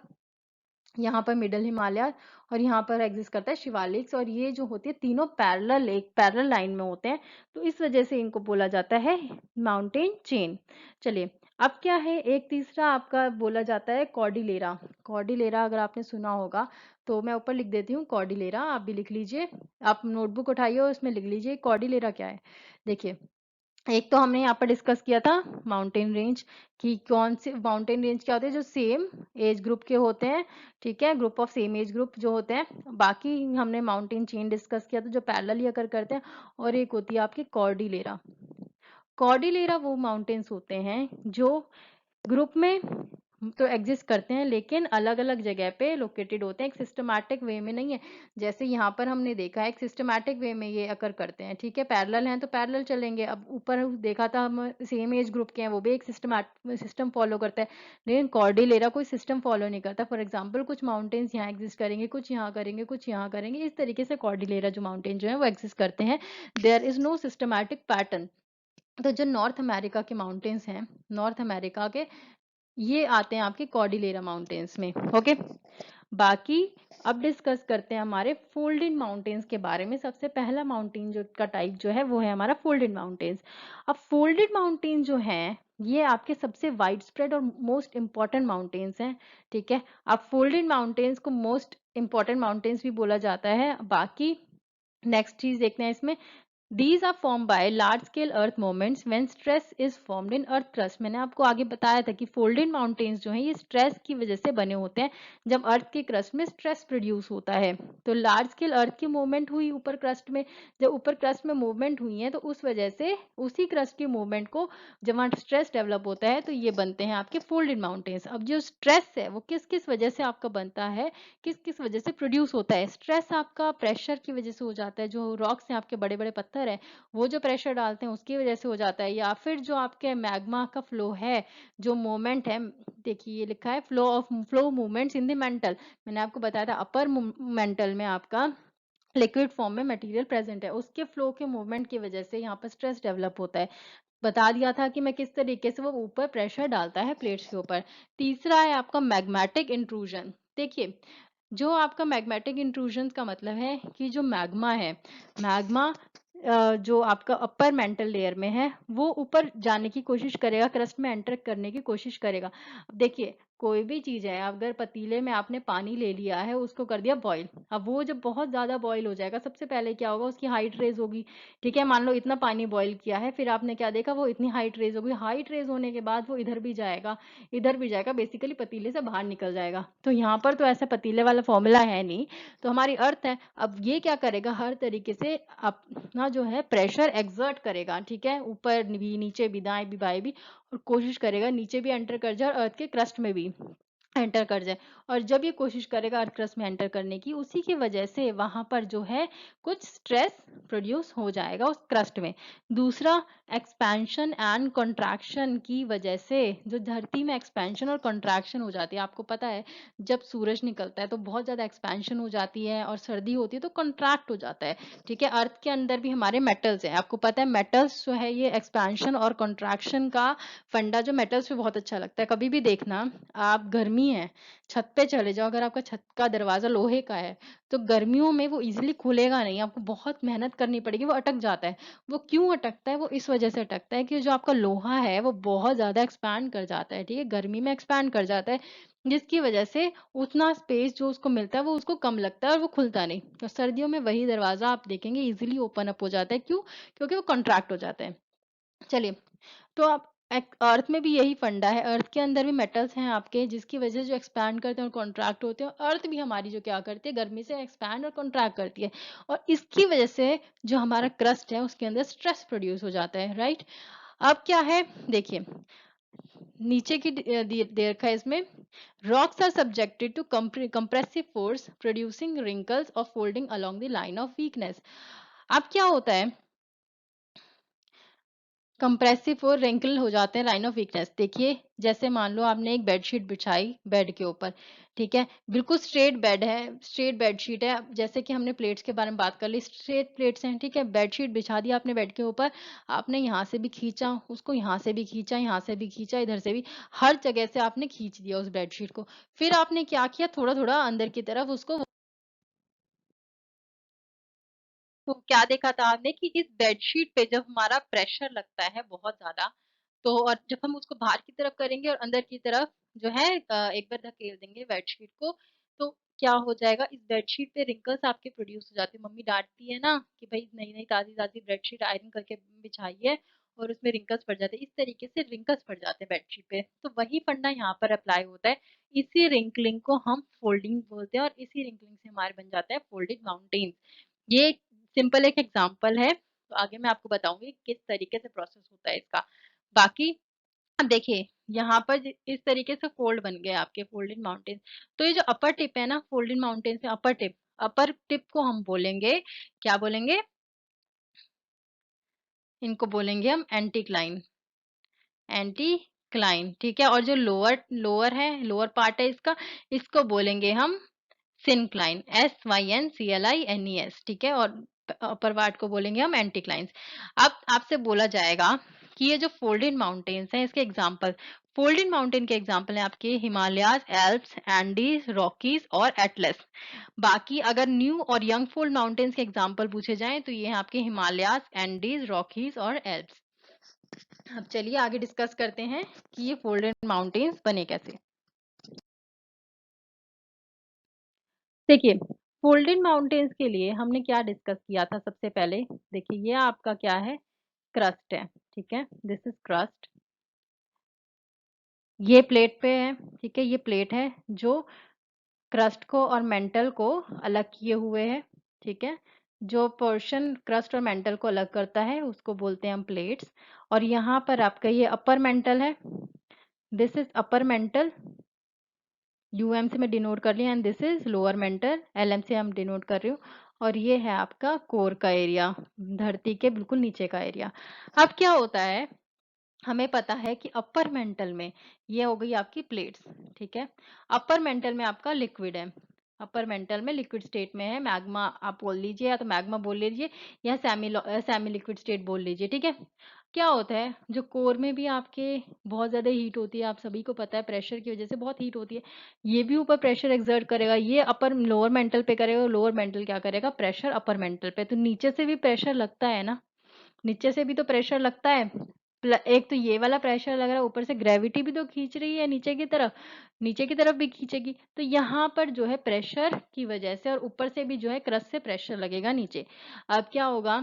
यहाँ पर मिडल हिमालय और यहाँ पर एग्जिस्ट करता है शिवालिक्स, और ये जो होती है तीनों पैरेलल एक पैरेलल लाइन में होते हैं, तो इस वजह से इनको बोला जाता है माउंटेन चेन। चलिए, अब क्या है, एक तीसरा आपका बोला जाता है कॉर्डिलेरा। कॉर्डिलेरा अगर आपने सुना होगा तो मैं ऊपर लिख देती हूँ कॉर्डिलेरा, आप भी लिख लीजिए। आप नोटबुक उठाइए और उसमें लिख लीजिए कॉर्डिलेरा क्या है। देखिए, एक तो हमने यहाँ पर डिस्कस किया था माउंटेन रेंज, कि कौन से माउंटेन रेंज क्या होते हैं, जो सेम एज ग्रुप के होते हैं, ठीक है, group of same age group जो होते हैं। बाकी हमने माउंटेन चेन डिस्कस किया था जो पैरेलल अकर करते हैं। और एक होती है आपकी कॉर्डिलेरा। कॉर्डिलेरा वो माउंटेन्स होते हैं जो ग्रुप में तो एग्जिस्ट करते हैं, लेकिन अलग अलग जगह पे लोकेटेड होते हैं, एक सिस्टमैटिक वे में नहीं है। जैसे यहाँ पर हमने देखा है एक सिस्टमैटिक वे में ये अकर करते हैं, ठीक है, पैरेलल हैं तो पैरेलल चलेंगे। अब ऊपर देखा था हम सेम एज ग्रुप के हैं, वो भी एक सिस्टम फॉलो करता है, लेकिन कॉर्डिलेरा कोई सिस्टम फॉलो नहीं करता। फॉर एग्जाम्पल कुछ माउंटेन्स यहाँ एग्जिस्ट करेंगे, कुछ यहाँ करेंगे, कुछ यहाँ करेंगे, इस तरीके से कॉर्डिलेरा जो माउंटेन जो है वो एग्जिस्ट करते हैं। There is no systematic pattern. तो जो नॉर्थ अमेरिका के माउंटेन्स हैं, नॉर्थ अमेरिका के, ये आते हैं आपके कॉर्डिलेरा माउंटेन्स में। ओके, बाकी अब डिस्कस करते हैं हमारे फोल्डेड माउंटेन्स के बारे में। सबसे पहला माउंटेन जो का टाइप जो है वो है हमारा फोल्डेड माउंटेन्स। अब फोल्डेड माउंटेन जो हैं ये आपके सबसे वाइड स्प्रेड और मोस्ट इंपॉर्टेंट माउंटेन्स हैं, ठीक है। अब फोल्डेड माउंटेन्स को मोस्ट इंपॉर्टेंट माउंटेन्स भी बोला जाता है। बाकी नेक्स्ट चीज देखते हैं इसमें, These are formed by large scale earth movements when stress is formed in earth crust। मैंने आपको आगे बताया था कि फोल्डेड माउंटेन्स जो हैं ये स्ट्रेस की वजह से बने होते हैं, जब अर्थ के क्रस्ट में स्ट्रेस प्रोड्यूस होता है। तो लार्ज स्केल अर्थ की मूवमेंट हुई ऊपर क्रस्ट में, जब ऊपर क्रस्ट में मूवमेंट हुई है तो उस वजह से उसी क्रस्ट की मूवमेंट को, जब वहाँ स्ट्रेस डेवलप होता है तो ये बनते हैं आपके फोल्डेड माउंटेन्स। अब जो स्ट्रेस है वो किस किस वजह से आपका बनता है, किस किस वजह से प्रोड्यूस होता है। स्ट्रेस आपका प्रेशर की वजह से हो जाता है, जो रॉक्स हैं आपके बड़े बड़े पत्थर है वो जो प्रेशर डालते हैं उसकी वजह से हो जाता है, या फिर जो आपके मैग्मा का फ्लो है, जो मोमेंट है, देखिए ये लिखा है flow movements in the mental. मैंने आपको बताया था अपर मेंटल में आपका लिक्विड फॉर्म में मटेरियल प्रेजेंट है, उसके फ्लो के मूवमेंट की वजह से यहाँ पर स्ट्रेस डेवलप होता है। बता दिया था कि मैं किस तरीके से वो ऊपर प्रेशर डालता है प्लेट्स के ऊपर। तीसरा है आपका मैग्मेटिक इंट्रूजन। देखिए, जो आपका मैग्मेटिक इंट्रूजन का मतलब है कि जो मैग्मा है, मैग्मा जो आपका अपर मेंटल लेयर में है वो ऊपर जाने की कोशिश करेगा, क्रस्ट में एंटर करने की कोशिश करेगा। अब देखिए, कोई भी चीज है, अगर पतीले में आपने पानी ले लिया है, उसको कर दिया बॉईल, अब वो जब बहुत ज्यादा बॉईल हो जाएगा, सबसे पहले क्या होगा, उसकी हाइट रेज होगी, ठीक है। मान लो इतना पानी बॉईल किया है, फिर आपने क्या देखा, वो इतनी हाइट रेज होगी, हाइट रेज होने के बाद वो इधर भी जाएगा, इधर भी जाएगा, बेसिकली पतीले से बाहर निकल जाएगा। तो यहाँ पर तो ऐसा पतीले वाला फॉर्मूला है नहीं, तो हमारी अर्थ है, अब ये क्या करेगा, हर तरीके से अपना जो है प्रेशर एक्सर्ट करेगा, ठीक है, ऊपर भी नीचे भी दाएं भी बाएं भी, और कोशिश करेगा नीचे भी एंटर कर जाए और अर्थ के क्रस्ट में भी एंटर कर जाए। और जब ये कोशिश करेगा अर्थ क्रस्ट में एंटर करने की, उसी की वजह से वहां पर जो है कुछ स्ट्रेस प्रोड्यूस हो जाएगा उस क्रस्ट में। दूसरा, एक्सपेंशन एंड कंट्रैक्शन की वजह से, जो धरती में एक्सपेंशन और कंट्रैक्शन हो जाती है, आपको पता है जब सूरज निकलता है तो बहुत ज्यादा एक्सपेंशन हो जाती है, और सर्दी होती है तो कंट्रैक्ट हो जाता है, ठीक है। अर्थ के अंदर भी हमारे मेटल्स हैं, आपको पता है मेटल्स जो है ये एक्सपेंशन और कंट्रैक्शन का फंडा, जो मेटल्स पे बहुत अच्छा लगता है। कभी भी देखना, आप गर्मी है, छत पे चले जाओ, अगर आपका छत का दरवाजा लोहे का है तो गर्मियों में वो इजीली खुलेगा नहीं, आपको बहुत मेहनत करनी पड़ेगी, वो अटक जाता है। वो क्यों अटकता है, वो इस वजह से अटकता है कि जो आपका लोहा है वो बहुत ज्यादा एक्सपैंड कर जाता है, ठीक है, गर्मी में एक्सपैंड कर जाता है, जिसकी वजह से उतना स्पेस जो उसको मिलता है वो उसको कम लगता है और वो खुलता नहीं। तो सर्दियों में वही दरवाजा आप देखेंगे इजीली ओपन अप हो जाता है, क्यों, क्योंकि वो कॉन्ट्रैक्ट हो जाता है। चलिए, तो आप अर्थ में भी यही फंडा है, अर्थ के अंदर भी मेटल्स हैं आपके, जिसकी वजह से जो एक्सपैंड करते हैं और कॉन्ट्रैक्ट होते हैं। अर्थ भी हमारी जो क्या करती है, गर्मी से एक्सपैंड और कॉन्ट्रैक्ट करती है, और इसकी वजह से जो हमारा क्रस्ट है उसके अंदर स्ट्रेस प्रोड्यूस हो जाता है, राइट। अब क्या है, देखिए नीचे की दे रखा है इसमें, rocks are subjected to compressive force producing wrinkles और folding along the line of weakness. अब क्या होता है, कंप्रेसिव और रिंकल हो जाते हैं, लाइन ऑफ वीकनेस। देखिए, जैसे मान लो आपने एक बेडशीट बिछाई बेड के ऊपर, ठीक है? बिल्कुल स्ट्रेट बेड है, स्ट्रेट बेडशीट है। जैसे कि हमने प्लेट्स के बारे में बात कर ली, स्ट्रेट प्लेट्स हैं, ठीक है? बेडशीट बिछा दी आपने बेड के ऊपर, आपने यहाँ से भी खींचा, उसको यहाँ से भी खींचा, यहाँ से भी खींचा, इधर से भी, हर जगह से आपने खींच दिया उस बेडशीट को। फिर आपने क्या किया, थोड़ा-थोड़ा अंदर की तरफ उसको, तो क्या देखा था आपने कि इस बेडशीट पे जब हमारा प्रेशर लगता है बहुत ज़्यादा, तो और जब हम उसको बाहर की तरफ करेंगे और अंदर की तरफ जो है एक बार धकेल देंगे बेडशीट को, तो क्या हो जाएगा, इस बेडशीट पे रिंकल्स आपके प्रोड्यूस हो जाते हैं। मम्मी डाँटती है ना कि भई नई-नई ताज़ी-ताज़ी बेडशीट आयरन करके बिछाइए और उसमें रिंकल्स पड़ जाते हैं। इस तरीके से रिंकल्स पड़ जाते हैं बेडशीट पे। तो वही फंडा यहाँ पर अप्लाई होता है। इसी रिंकलिंग को हम फोल्डिंग बोलते हैं और इसी रिंकलिंग से हमारे बन जाता है फोल्डिंग माउंटेन। ये सिंपल एक एग्जांपल है, तो आगे मैं आपको बताऊँगी किस तरीके से प्रोसेस होता है इसका। बाकी अब देखिए, यहाँ पर इस तरीके से फोल्ड बन गए आपके फोल्डेड माउंटेन। तो ये जो अपर टिप है ना, फोल्डेड माउंटेन से अपर टिप को हम बोलेंगे, क्या बोलेंगे? इनको बोलेंगे हम एंटीक्लाइन, एंटीक्लाइन, ठीक है? और जो लोअर लोअर है, लोअर पार्ट है इसका, इसको बोलेंगे हम सिनक्लाइन, SYNCLINES, ठीक है? और अपर पार्ट को बोलेंगे हम एंटीक्लाइंस। अब आपसे बोला जाएगा कि ये जो फोल्डेड माउंटेन्स हैं, इसके एग्जांपल, फोल्डेड माउंटेन के एग्जांपल हैं आपके हिमालयाज़, एल्प्स, एंडीज, रॉकीज और एटलस। बाकी अगर न्यू और यंग फोल्ड माउंटेन्स के एग्जांपल पूछे जाएं तो ये हैं आपके हिमालयाज़, एंडीज, रॉकीज और एल्प्स। अब चलिए आगे डिस्कस करते हैं कि ये फोल्डेड माउंटेन्स बने कैसे। देखिए, फोल्डेड माउंटेन्स के लिए हमने क्या डिस्कस किया था सबसे पहले? देखिए, ये आपका क्या है? क्रस्ट है, ठीक है? This is crust. ये प्लेट पे है, ठीक है? ये प्लेट है जो क्रस्ट को और मेंटल को अलग किए हुए है, ठीक है? जो पोर्शन क्रस्ट और मेंटल को अलग करता है उसको बोलते हैं हम प्लेट्स। और यहाँ पर आपका ये अपर मेंटल है, this is upper mantle, UM से मैं डिनोट कर लिया, and this is lower mental, LM से हम डिनोट कर रही हूँ। और ये है आपका कोर का एरिया, धरती के बिल्कुल नीचे का एरिया। अब क्या होता है, हमें पता है कि अपर मेंटल में ये हो गई आपकी प्लेट्स, ठीक है? अपर मेंटल में आपका लिक्विड है, अपर मेंटल में लिक्विड स्टेट में है, मैग्मा आप बोल लीजिए या तो मैग्मा बोल लीजिए या सेमी लिक्विड स्टेट बोल लीजिए, ठीक है? क्या होता है, जो कोर में भी आपके बहुत ज्यादा हीट होती है, आप सभी को पता है प्रेशर की वजह से बहुत हीट होती है। ये भी ऊपर प्रेशर एक्सर्ट करेगा, ये अपर लोअर मेंटल पे करेगा, लोअर मेंटल क्या करेगा, प्रेशर अपर मेंटल पे। तो नीचे से भी प्रेशर लगता है ना, नीचे से भी तो प्रेशर लगता है। एक तो ये वाला प्रेशर लग रहा है, ऊपर से ग्रेविटी भी तो खींच रही है नीचे की तरफ, नीचे की तरफ भी खींचेगी। तो यहाँ पर जो है प्रेशर की वजह से और ऊपर से भी जो है क्रस्ट से प्रेशर लगेगा नीचे। अब क्या होगा,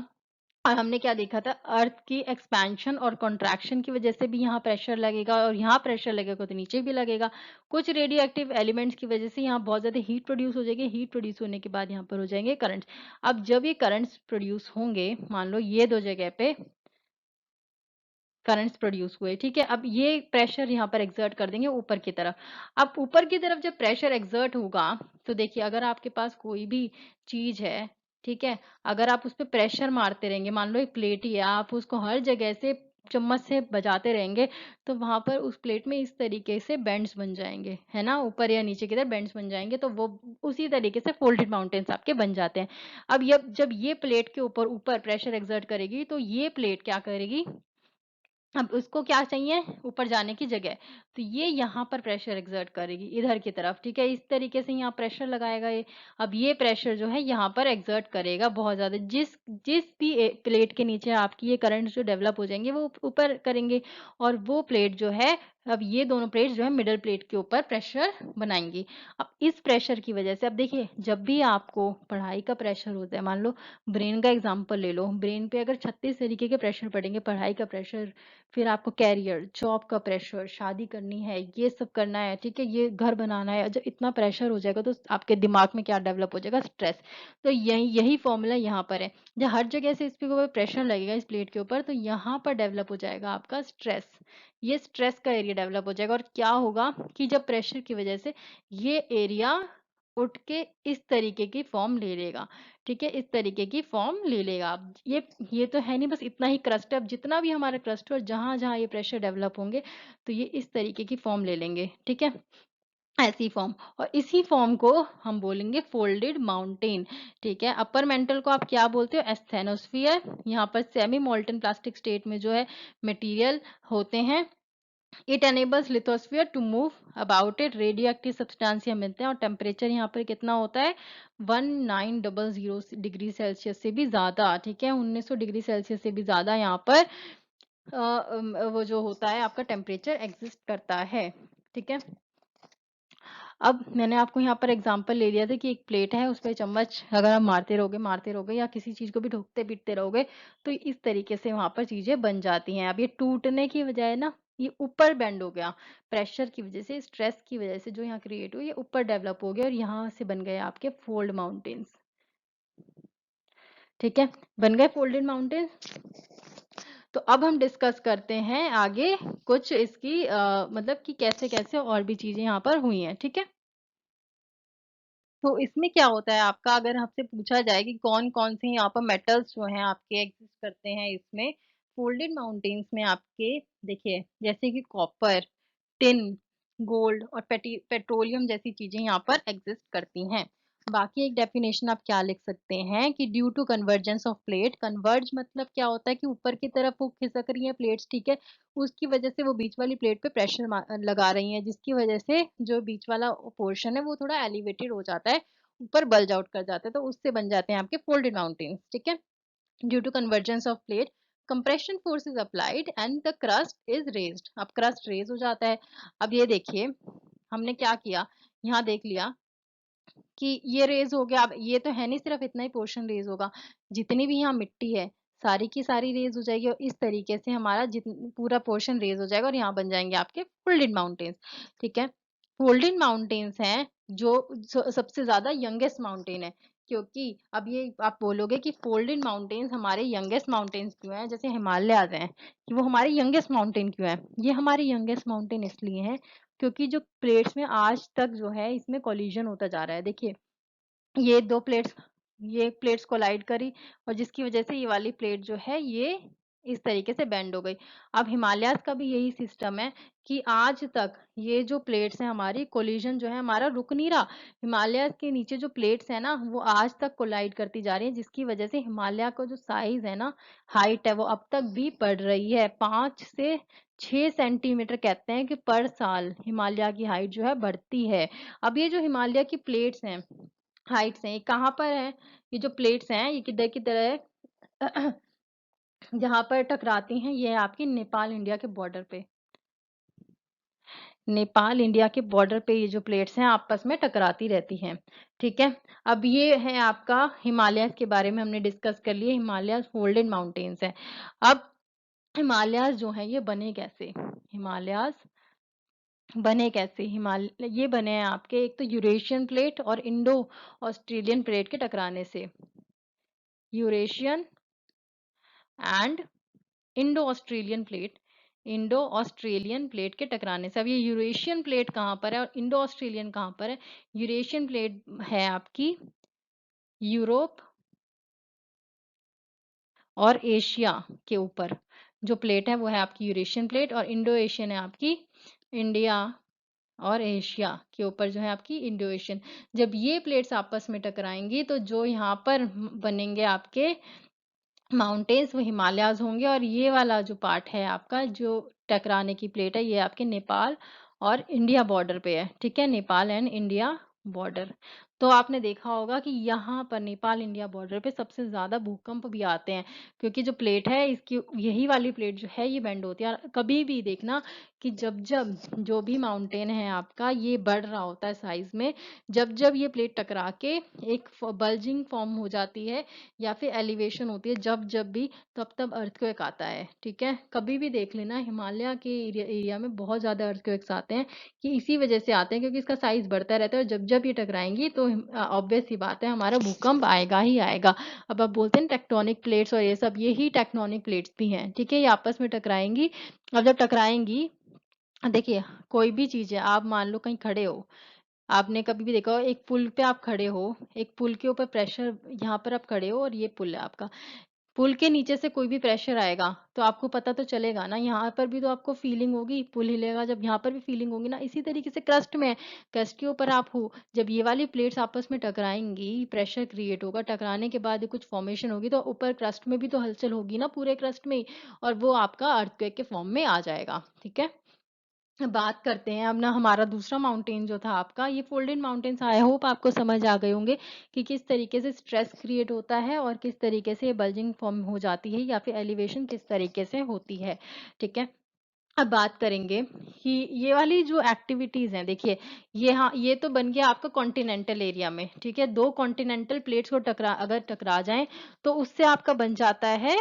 और हमने क्या देखा था, अर्थ की एक्सपेंशन और कॉन्ट्रैक्शन की वजह से भी यहाँ प्रेशर लगेगा और यहाँ प्रेशर लगेगा तो नीचे भी लगेगा। कुछ रेडियो एक्टिव एलिमेंट्स की वजह से यहाँ बहुत ज्यादा हीट प्रोड्यूस हो जाएगी, हीट प्रोड्यूस होने के बाद यहाँ पर हो जाएंगे करंट्स। अब जब ये करंट्स प्रोड्यूस होंगे, मान लो ये दो जगह पे करंट्स प्रोड्यूस हुए, ठीक है? अब ये प्रेशर यहाँ पर एक्सर्ट कर देंगे ऊपर की तरफ। अब ऊपर की तरफ जब प्रेशर एक्सर्ट होगा, तो देखिए अगर आपके पास कोई भी चीज है, ठीक है? अगर आप उस पे प्रेशर मारते रहेंगे, मान लो एक प्लेट ही है, आप उसको हर जगह से चम्मच से बजाते रहेंगे, तो वहां पर उस प्लेट में इस तरीके से बेंड्स बन जाएंगे, है ना? ऊपर या नीचे की तरफ बेंड्स बन जाएंगे, तो वो उसी तरीके से फोल्डेड माउंटेन्स आपके बन जाते हैं। अब ये जब ये प्लेट के ऊपर ऊपर प्रेशर एक्सर्ट करेगी, तो ये प्लेट क्या करेगी, अब उसको क्या चाहिए, ऊपर जाने की जगह, तो ये यहाँ पर प्रेशर एक्सर्ट करेगी इधर की तरफ, ठीक है? इस तरीके से यहाँ प्रेशर लगाएगा ये। अब ये प्रेशर जो है यहाँ पर एक्सर्ट करेगा बहुत ज्यादा, जिस जिस भी प्लेट के नीचे आपकी ये करंट जो डेवलप हो जाएंगे वो ऊपर करेंगे, और वो प्लेट जो है, अब ये दोनों प्लेट जो है मिडल प्लेट के ऊपर प्रेशर बनाएंगी। अब इस प्रेशर की वजह से, अब देखिए जब भी आपको पढ़ाई का प्रेशर होता है, मान लो ब्रेन का एग्जाम्पल ले लो, ब्रेन पे अगर 36 तरीके के प्रेशर पड़ेंगे, पढ़ाई का प्रेशर, फिर आपको कैरियर, जॉब का प्रेशर, शादी करनी है, ये सब करना है, ठीक है? ये घर बनाना है, जब इतना प्रेशर हो जाएगा तो आपके दिमाग में क्या डेवलप हो जाएगा, स्ट्रेस। तो यही यही फॉर्मूला यहाँ पर है, जब हर जगह से इसके ऊपर प्रेशर लगेगा इस प्लेट के ऊपर, तो यहाँ पर डेवलप हो जाएगा आपका स्ट्रेस। ये स्ट्रेस का एरिया डेवलप हो जाएगा, और क्या होगा कि जब प्रेशर की वजह से ये एरिया उठ के इस तरीके की फॉर्म ले लेगा, ठीक है, इस तरीके की फॉर्म ले लेगा। अब ये तो है नहीं बस इतना ही क्रस्ट है, अब जितना भी हमारा क्रस्ट है और जहाँ-जहाँ ये प्रेशर डेवलप होंगे, तो ये इस तरीके की फॉर्म ले लेंगे, ठीक है? ऐसी फॉर्म और इसी फॉर्म को हम बोलेंगे फोल्डेड माउंटेन, ठीक है? अपर मेंटल को आप क्या बोलते हो? एस्थेनोस्फियर। यहाँ पर सेमी मोल्टन प्लास्टिक स्टेट में जो है मटेरियल होते हैं। It enables lithosphere to move about it, radioactive substances मिलते हैं और टेम्परेचर यहाँ पर कितना होता है 1900 डिग्री सेल्सियस से भी ज्यादा, ठीक है? 1900 डिग्री सेल्सियस से भी ज्यादा यहाँ पर वो जो होता है आपका टेम्परेचर एग्जिस्ट करता है, ठीक है? अब मैंने आपको यहाँ पर एग्जांपल ले लिया था कि एक प्लेट है, उस पे चम्मच अगर आप मारते रहोगे या किसी चीज़ को भी ठोकते-पीटते रहोगे, तो इस तरीके से वहाँ पर चीज़ें बन जाती हैं। अब ये टूटने की बजाय ना, ये ऊपर बेंड हो गया, प्रेशर की वज़ह से, स्ट्रेस की वज़ह से जो यहाँ क्रिएट हुई, ये ऊपर डेवलप हो गया और यहाँ से बन गए आपके फोल्ड माउंटेन्स, ठीक है? बन गए फोल्डेड माउंटेन्स। तो अब हम डिस्कस करते हैं आगे कुछ इसकी मतलब कि कैसे-कैसे और भी चीज़ें यहाँ पर हुई हैं, ठीक है? तो इसमें क्या होता है आपका अगर आपसे पूछा जाए कि कौन-कौन से यहाँ पर मेटल्स जो हैं आपके एग्ज़िस्ट करते हैं इसमें, फोल्डेड माउंटेन्स में आपके देखिए जैसे कि कॉपर, टिन, गोल्ड और पेट्रोलियम जैसी चीज़ें यहाँ पर एग्ज़िस्ट करती हैं। बाकी एक डेफिनेशन आप क्या लिख सकते हैं कि due to convergence of plate, converge मतलब क्या होता है कि ऊपर की तरफ वो खिसक रही है प्लेट्स, ठीक है? उसकी वजह से वो बीच वाली प्लेट पे प्रेशर लगा रही हैं, जिसकी वजह से जो बीच वाला पोर्शन है वो थोड़ा एलिवेटेड हो जाता है, ऊपर बल्ज आउट कर जाता है, तो उससे बन जाते हैं आपके फोल्डेड माउंटेन्स, ठीक है? Due to convergence of plate, compression force is applied and the crust is raised. अब क्रस्ट रेज हो जाता है। अब ये देखिए हमने क्या किया, यहाँ देख लिया कि ये रेज़ हो गया। अब ये तो है नहीं सिर्फ़ इतना ही पोर्शन रेज़ होगा, जितनी भी यहाँ मिट्टी है, सारी की सारी रेज़ हो जाएगी और इस तरीके से हमारा पूरा पोर्शन रेज़ हो जाएगा और यहाँ बन जाएँगे आपके फोल्डेड माउंटेन्स, ठीक है? फोल्डेड माउंटेन्स हैं जो सबसे ज़्यादा यंगेस्ट माउंटेन है, क्योंकि अब ये आप बोलोगे कि फोल्डेड माउंटेन्स हमारे यंगेस्ट माउंटेन्स क्यों हैं? जैसे हिमालयाज़ हैं, कि वो हमारे यंगेस्ट माउंटेन क्यों हैं? ये हमारे यंगेस्ट माउंटेन इसलिए हैं क्योंकि जो प्लेट्स में आज तक जो है इसमें कोलिजन होता जा रहा है। देखिए ये 2 प्लेट्स, ये प्लेट्स कोलाइड करी और जिसकी वजह से ये वाली प्लेट जो है ये इस तरीके से बेंड हो गई। अब हिमालयाज़ का भी यही सिस्टम है कि आज तक ये जो प्लेट्स हैं हमारी कोलिजन जो है हमारा रुक नहीं रहा। हिमालयाज़ के नीचे जो प्लेट्स हैं ना वो आज तक कोलाइड करती जा रही हैं, जिसकी वजह से हिमालय का जो साइज़ है ना, हाइट है, वो अब तक भी बढ़ रही है। 5 से 6 सेंटीमीटर कहते हैं कि पर साल हिमालय की हाइट जो है बढ़ती है। अब ये जो हिमालय की प्लेट्स हैं, हाइट्स हैं, ये कहाँ पर है? ये जो प्लेट्स हैं, ये किधर-किधर है? जहाँ पर टकराती हैं, ये है आपकी नेपाल इंडिया के बॉर्डर पे। नेपाल इंडिया के बॉर्डर पे ये जो प्लेट्स हैं, आपस में टकराती रहती हैं, ठीक है? अब ये है आपका हिमालयाज़ के बारे में हमने डिस्कस कर लिए, हिमालयाज़ फोल्डेड माउंटेन्स हैं। अब हिमालयाज़ जो हैं, ये बने कैसे? हिमालयाज़ बने कैसे? ये बने हैं आपके एक तो यूरेशियन प्लेट और इंडो ऑस्ट्रेलियन प्लेट के टकराने से। Eurasian and Indo Australian plate, Indo Australian plate के टकराने से। अब ये यूरेशियन प्लेट कहाँ पर है और इंडो ऑस्ट्रेलियन कहाँ पर है? यूरेशियन प्लेट है आपकी यूरोप और एशिया के ऊपर, जो प्लेट है वो है आपकी यूरेशियन प्लेट और इंडो एशियन है आपकी इंडिया और एशिया के ऊपर जो है आपकी इंडो एशियन। जब ये प्लेट्स आपस में टकराएंगी तो जो यहाँ पर बनेंगे आपके माउंटेन्स वो हिमालयाज़ होंगे और ये वाला जो पार्ट है आपका जो टकराने की प्लेट है ये आपके नेपाल और इंडिया बॉर्डर पे है, ठीक है? Nepal and India border. तो आपने देखा होगा कि यहाँ पर नेपाल इंडिया बॉर्डर पे सबसे ज़्यादा भूकंप भी आते हैं, क्योंकि जो प्लेट है इसकी यही वाली प्लेट जो है ये बेंड होती है और कभी भी देखना कि जब-जब जो भी माउंटेन है आपका ये बढ़ रहा होता है साइज़ में, जब-जब ये प्लेट टकरा के एक बल्जिंग फॉर्म हो जाती है या फिर एलिवेशन होती है जब-जब भी तब-तब अर्थक्वेक आता है, ठीक है? कभी भी देख लेना हिमालय के एरिया में बहुत ज़्यादा अर्थक्वेक्स आते हैं कि इसी वजह से आते हैं क्योंकि इसका साइज़ बढ़ता रहता है और जब-जब ये टकराएँगी तो ऑब्वियस सी बात है हमारा भूकंप आएगा ही आएगा। अब आप बोलते हैं टेक्टोनिक प्लेट्स और ये सब यही टेक्टोनिक प्लेट्स भी हैं, ठीक है? ये आपस में टकराएँगी और जब टकराएँगी देखिए कोई भी चीज़ है आप मान लो कहीं खड़े हो आपने कभी भी देखा हो एक पुल पे आप खड़े हो, एक पुल के ऊपर प्रेशर यहाँ पर आप खड़े हो और ये पुल है आपका। पुल के नीचे से कोई भी प्रेशर आएगा, तो आपको पता तो चलेगा ना, यहाँ पर भी तो आपको फीलिंग होगी, पुल हिलेगा जब यहाँ पर भी फीलिंग होगी ना, इसी तरीके से क्रस्ट में है, क्रस्ट के ऊपर आप हो, जब ये वाली प्लेट्स आपस में टकराएँगी, प्रेशर क्रिएट होगा, टकराने के बाद कुछ फॉर्मेशन होगी, तो ऊपर क्रस्ट में भी तो हलचल होगी ना पूरे क्रस्ट में ही और वो आपका अर्थक्वेक के फॉर्म में आ जाएगा, ठीक है? बात करते हैं अब ना हमारा दूसरा माउंटेन जो था आपका, ये फोल्डेड माउंटेन्स आई होप आपको समझ आ गए होंगे कि किस तरीके से स्ट्रेस क्रिएट होता है और किस तरीके से बल्जिंग फॉर्म हो जाती है या फिर एलिवेशन किस तरीके से होती है, ठीक है? अब बात करेंगे कि ये वाली जो एक्टिविटीज हैं, देखिए ये, हाँ, ये तो बन गया आपका कॉन्टिनेंटल एरिया में, ठीक है? दो कॉन्टिनेंटल प्लेट्स को अगर टकरा जाएं तो उससे आपका बन जाता है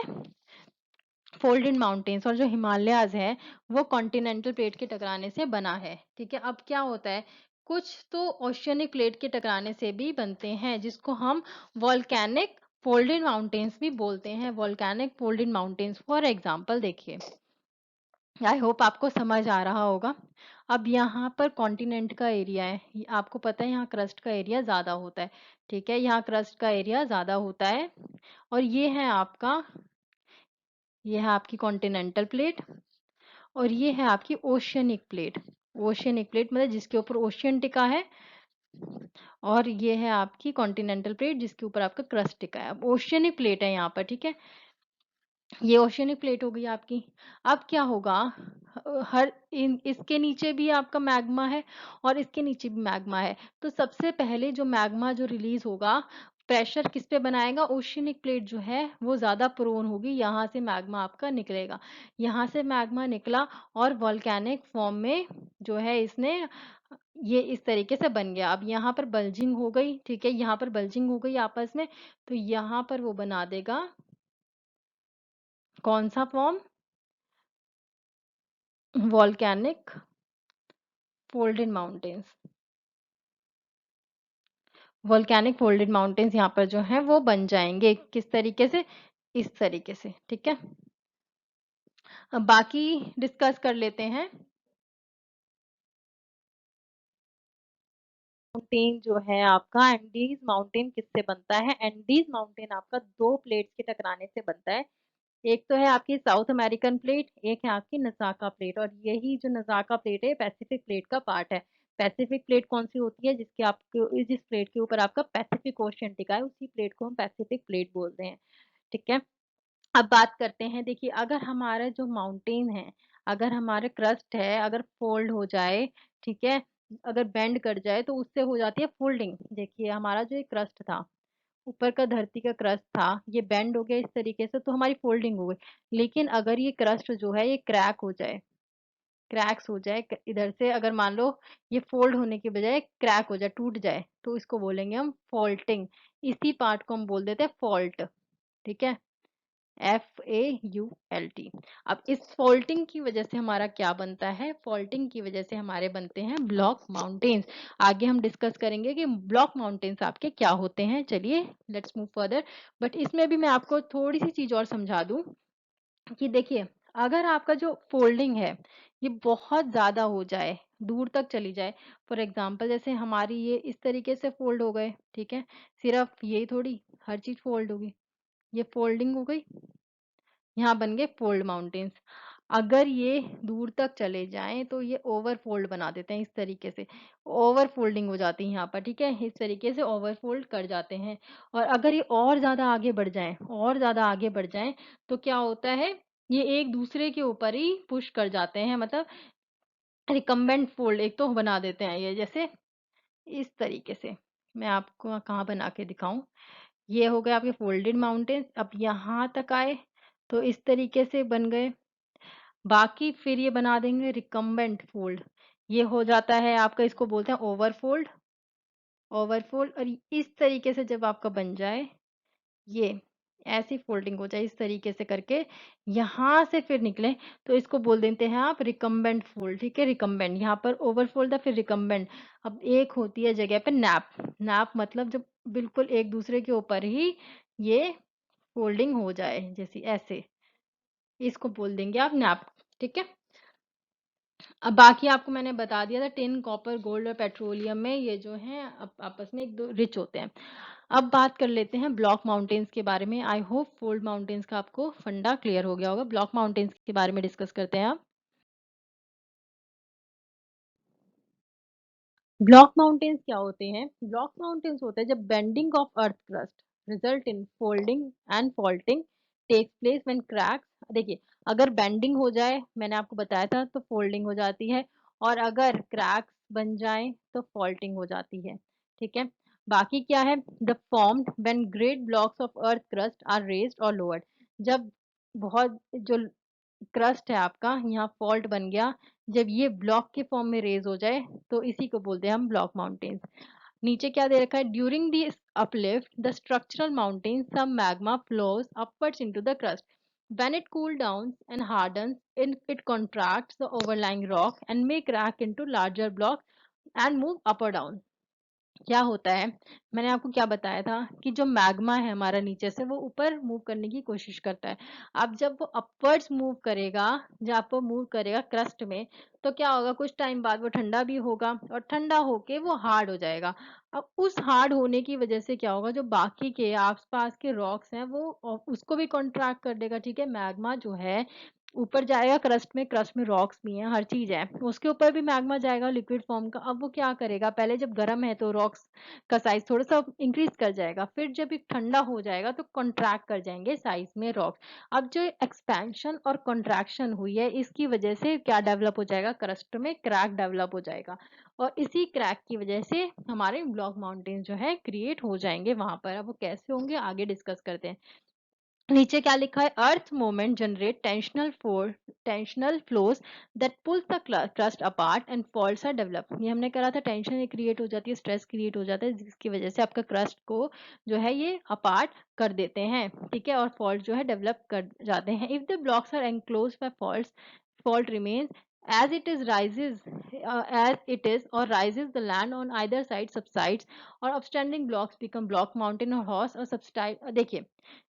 फोल्डेड माउंटेन्स, और जो हिमालयाज़ है वो कॉन्टिनेंटल प्लेट के टकराने से बना है, ठीक है? अब क्या होता है, कुछ तो ओशियनिक प्लेट के टकराने से भी बनते हैं जिसको हम वोल्केनिक फोल्डेड माउंटेन्स भी बोलते हैं, volcanic folded mountains. For example देखिए, आई होप आपको समझ आ रहा होगा। अब यहाँ पर कॉन्टिनेंट का एरिया है, आपको पता है यहाँ क्रस्ट का एरिया ज़्यादा होता है, ठीक है? यहाँ क्रस्ट का एरिया ज़्यादा होता है और ये है आपकी कॉन्टिनेंटल प्लेट और ये है आपकी ओशियनिक प्लेट। ओशियनिक प्लेट मतलब जिसके ऊपर ओशियन टिका है और ये है आपकी कॉन्टिनेंटल प्लेट जिसके ऊपर आपका क्रस्ट टिका है। अब ओशियनिक प्लेट है यहाँ पर, ठीक है? ये ओशियनिक प्लेट हो गई आपकी। अब क्या होगा, हर इन इसके नीचे भी आपका मैग्मा है और इसके नीचे भी मैग्मा है। तो सबसे पहले जो मैग्मा जो रिलीज होगा, प्रेशर किस पे बनाएगा, ओशियनिक प्लेट जो है वो ज्यादा प्रोन होगी, यहाँ से मैग्मा आपका निकलेगा। यहाँ से मैग्मा निकला और वॉल्केनिक फॉर्म में जो है इसने ये इस तरीके से बन गया। अब यहाँ पर बल्जिंग हो गई, ठीक है? यहाँ पर बल्जिंग हो गई आपस में, तो यहाँ पर वो बना देगा कौन सा form, volcanic folded mountains. Volcanic folded mountains यहाँ पर जो है वो बन जाएंगे, किस तरीके से, इस तरीके से, ठीक है? अब बाकी डिस्कस कर लेते हैं। माउंटेन जो है आपका, एंडीज माउंटेन किससे बनता है? एंडीज माउंटेन आपका दो प्लेट्स के टकराने से बनता है। एक तो है आपकी साउथ अमेरिकन प्लेट, एक है आपकी नज़ाका प्लेट, और यही जो नज़ाका प्लेट है पैसिफिक प्लेट का पार्ट है। पैसिफिक प्लेट कौन सी होती है, जिसके आपके जिस प्लेट के ऊपर आपका पैसिफिक ओशियन टिका है, उसी प्लेट को हम पैसिफिक प्लेट बोलते हैं, ठीक है? अब बात करते हैं, देखिए अगर हमारा जो माउंटेन है, अगर हमारे क्रस्ट है, अगर फोल्ड हो जाए, ठीक है, अगर बेंड कर जाए तो उससे हो जाती है फोल्डिंग। देखिए हमारा जो एक क्रस्ट था, ऊपर का धरती का क्रस्ट था, ये बेंड हो गया इस तरीके से तो हमारी फोल्डिंग हो गई। लेकिन अगर ये क्रस्ट जो है ये क्रैक हो जाए, क्रैक्स हो जाए इधर से, अगर मान लो ये फोल्ड होने के बजाय क्रैक हो जाए, टूट जाए, तो इसको बोलेंगे हम फॉल्टिंग। इसी पार्ट को हम बोल देते हैं फॉल्ट, ठीक है? FAULT। अब इस फॉल्टिंग की वजह से हमारा क्या बनता है, फॉल्टिंग की वजह से हमारे बनते हैं ब्लॉक माउंटेन्स। आगे हम डिस्कस करेंगे कि ब्लॉक माउंटेन्स आपके क्या होते हैं। चलिए लेट्स मूव फर्दर। बट इसमें भी मैं आपको थोड़ी सी चीज और समझा दूं कि देखिए, अगर आपका जो फोल्डिंग है ये बहुत ज्यादा हो जाए, दूर तक चली जाए, फॉर एग्जाम्पल जैसे हमारी ये इस तरीके से फोल्ड हो गए, ठीक है? सिर्फ ये थोड़ी हर चीज फोल्ड होगी, ये फोल्डिंग हो गई, यहाँ बन गए फोल्ड माउंटेन्स। अगर ये दूर तक चले जाएं तो ये ओवर फोल्ड बना देते हैं इस तरीके से, ओवर फोल्डिंग हो जाती है यहाँ पर, ठीक है? इस तरीके से ओवर फोल्ड कर जाते हैं। और अगर ये और ज्यादा आगे बढ़ जाएं, और ज्यादा आगे बढ़ जाएं, तो क्या होता है, ये एक दूसरे के ऊपर ही पुश कर जाते हैं, मतलब रिकम्बेंट फोल्ड एक तो बना देते हैं ये, जैसे इस तरीके से। मैं आपको कहाँ बना के दिखाऊं, ये हो गए आपके फोल्डेड माउंटेन्स। अब यहाँ तक आए तो इस तरीके से बन गए। बाकी फिर ये बना देंगे रिकम्बेंट फोल्ड, ये हो जाता है आपका, इसको बोलते हैं ओवरफोल्ड। ओवरफोल्ड, और इस तरीके से जब आपका बन जाए, ये ऐसी फोल्डिंग हो जाए इस तरीके से करके, यहाँ से फिर निकले, तो इसको बोल देते हैं आप रिकम्बेंट फोल्ड, ठीक है? रिकम्बेंट, यहाँ पर ओवरफोल्ड था फिर रिकम्बेंट। अब एक होती है जगह पे नैप, नैप मतलब जब बिल्कुल एक दूसरे के ऊपर ही ये फोल्डिंग हो जाए, जैसे ऐसे, इसको बोल देंगे आप नैप, ठीक है? अब बाकी आपको मैंने बता दिया था, टिन, कॉपर, गोल्ड और पेट्रोलियम में ये जो हैं आपस में एक दो रिच होते हैं। अब बात कर लेते हैं ब्लॉक माउंटेन्स के बारे में। आई होप फोल्ड माउंटेन्स का आपको फंडा क्लियर हो गया होगा। ब्लॉक माउंटेन्स के बारे में डिस्कस करते हैं अब। ब्लॉक माउंटेन्स क्या होते हैं? ब्लॉक माउंटेन्स होते हैं जब bending of earth crust result in folding and faulting takes place when cracks. देखिए, अगर बेंडिंग हो जाए, मैंने आपको बताया था, तो फोल्डिंग हो जाती है, और अगर क्रैक्स बन जाए तो फॉल्टिंग हो जाती है। ठीक है। बाकी क्या है? The formed when great blocks of earth crust are raised और लोअर्ड। जब बहुत जो क्रस्ट है आपका, यहाँ फॉल्ट बन गया, जब ये ब्लॉक के फॉर्म में रेज हो जाए, तो इसी को बोलते हैं हम ब्लॉक माउंटेन्स। नीचे क्या दे रखा है? During this uplift the structural mountain some magma flows upwards into the crust. When it cools down and hardens, it contracts the overlying rock and may crack into larger blocks and move up or down. क्या होता है? मैंने आपको क्या बताया था कि जो मैग्मा है हमारा नीचे से, वो ऊपर मूव करने की कोशिश करता है। अब जब वो अपवर्ड्स मूव करेगा, जब वो मूव करेगा क्रस्ट में, तो क्या होगा? कुछ टाइम बाद वो ठंडा भी होगा, और ठंडा होके वो हार्ड हो जाएगा। अब उस हार्ड होने की वजह से क्या होगा? जो बाकी के आसपास के रॉक्स हैं, वो उसको भी कॉन्ट्रैक्ट कर देगा। ठीक है। मैग्मा जो है ऊपर जाएगा क्रस्ट में, क्रस्ट में रॉक्स भी हैं, हर चीज है, उसके ऊपर भी मैग्मा जाएगा लिक्विड फॉर्म का। अब वो क्या करेगा? पहले जब गर्म है तो रॉक्स का साइज थोड़ा सा इंक्रीज कर जाएगा, फिर जब ये ठंडा हो जाएगा तो कॉन्ट्रैक्ट कर जाएंगे साइज में रॉक्स। अब जो एक्सपेंशन और कॉन्ट्रैक्शन हुई है, इसकी वजह से क्या डेवलप हो जाएगा? क्रस्ट में क्रैक डेवलप हो जाएगा, और इसी क्रैक की वजह से हमारे ब्लॉक माउंटेन जो है क्रिएट हो जाएंगे वहां पर। अब वो कैसे होंगे आगे डिस्कस करते हैं। नीचे क्या लिखा है? Earth movement generate tensional flows that pulls the crust apart and faults are develop. ये हमने करा था, टेंशन क्रिएट हो जाती है, स्ट्रेस क्रिएट हो जाता है, जिसकी वजह से आपका क्रस्ट को जो है ये अपार्ट कर देते हैं। ठीक है। और फॉल्ट जो है डेवलप कर जाते हैं। If the blocks are enclose by faults, fault remains as it is or rises, the land on either side subsides or upstanding blocks become block mountain or horse or subside। देखिए,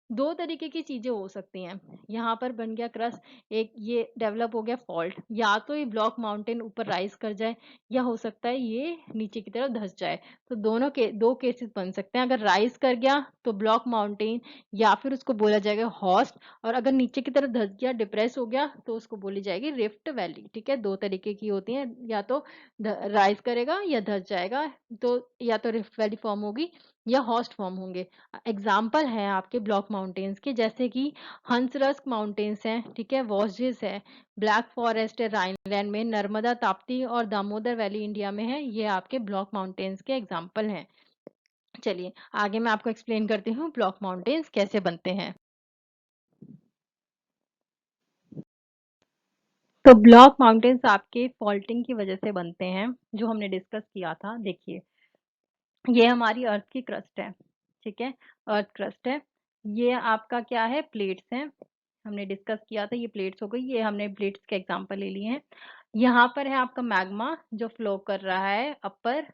दो तरीके की चीजें हो सकती हैं। यहाँ पर बन गया क्रस्ट, एक ये डेवलप हो गया फॉल्ट, या तो ये ब्लॉक माउंटेन ऊपर राइज कर जाए, या हो सकता है ये नीचे की तरफ धंस जाए। तो दोनों के दो केसेस बन सकते हैं। अगर राइज कर गया तो ब्लॉक माउंटेन, या फिर उसको बोला जाएगा हॉस्ट, और अगर नीचे की तरफ धंस गया, डिप्रेस हो गया, तो उसको बोली जाएगी रिफ्ट वैली। ठीक है। दो तरीके की होती हैं, या तो राइज करेगा या धंस जाएगा, तो या तो रिफ्ट वैली फॉर्म होगी या हॉस्ट फॉर्म होंगे। एग्जाम्पल है आपके ब्लॉक माउंटेन्स के, जैसे कि हंसरस्क माउंटेन्स हैं, ठीक है, वॉसजिस है, ब्लैक फॉरेस्ट है राइनलैंड में, नर्मदा, ताप्ती और दामोदर वैली इंडिया में है। ये आपके ब्लॉक माउंटेन्स के एग्जाम्पल हैं। चलिए आगे मैं आपको एक्सप्लेन करती हूँ ब्लॉक माउंटेन्स कैसे बनते हैं। तो ब्लॉक माउंटेन्स आपके फॉल्टिंग की वजह से बनते हैं, जो हमने डिस्कस किया था। देखिए, ये हमारी अर्थ की क्रस्ट है। ठीक है। अर्थ क्रस्ट है। ये आपका क्या है? प्लेट्स हैं। हमने डिस्कस किया था, ये प्लेट्स हो गई, ये हमने प्लेट्स के एग्जांपल ले लिए हैं। यहाँ पर है आपका मैग्मा जो फ्लो कर रहा है अपर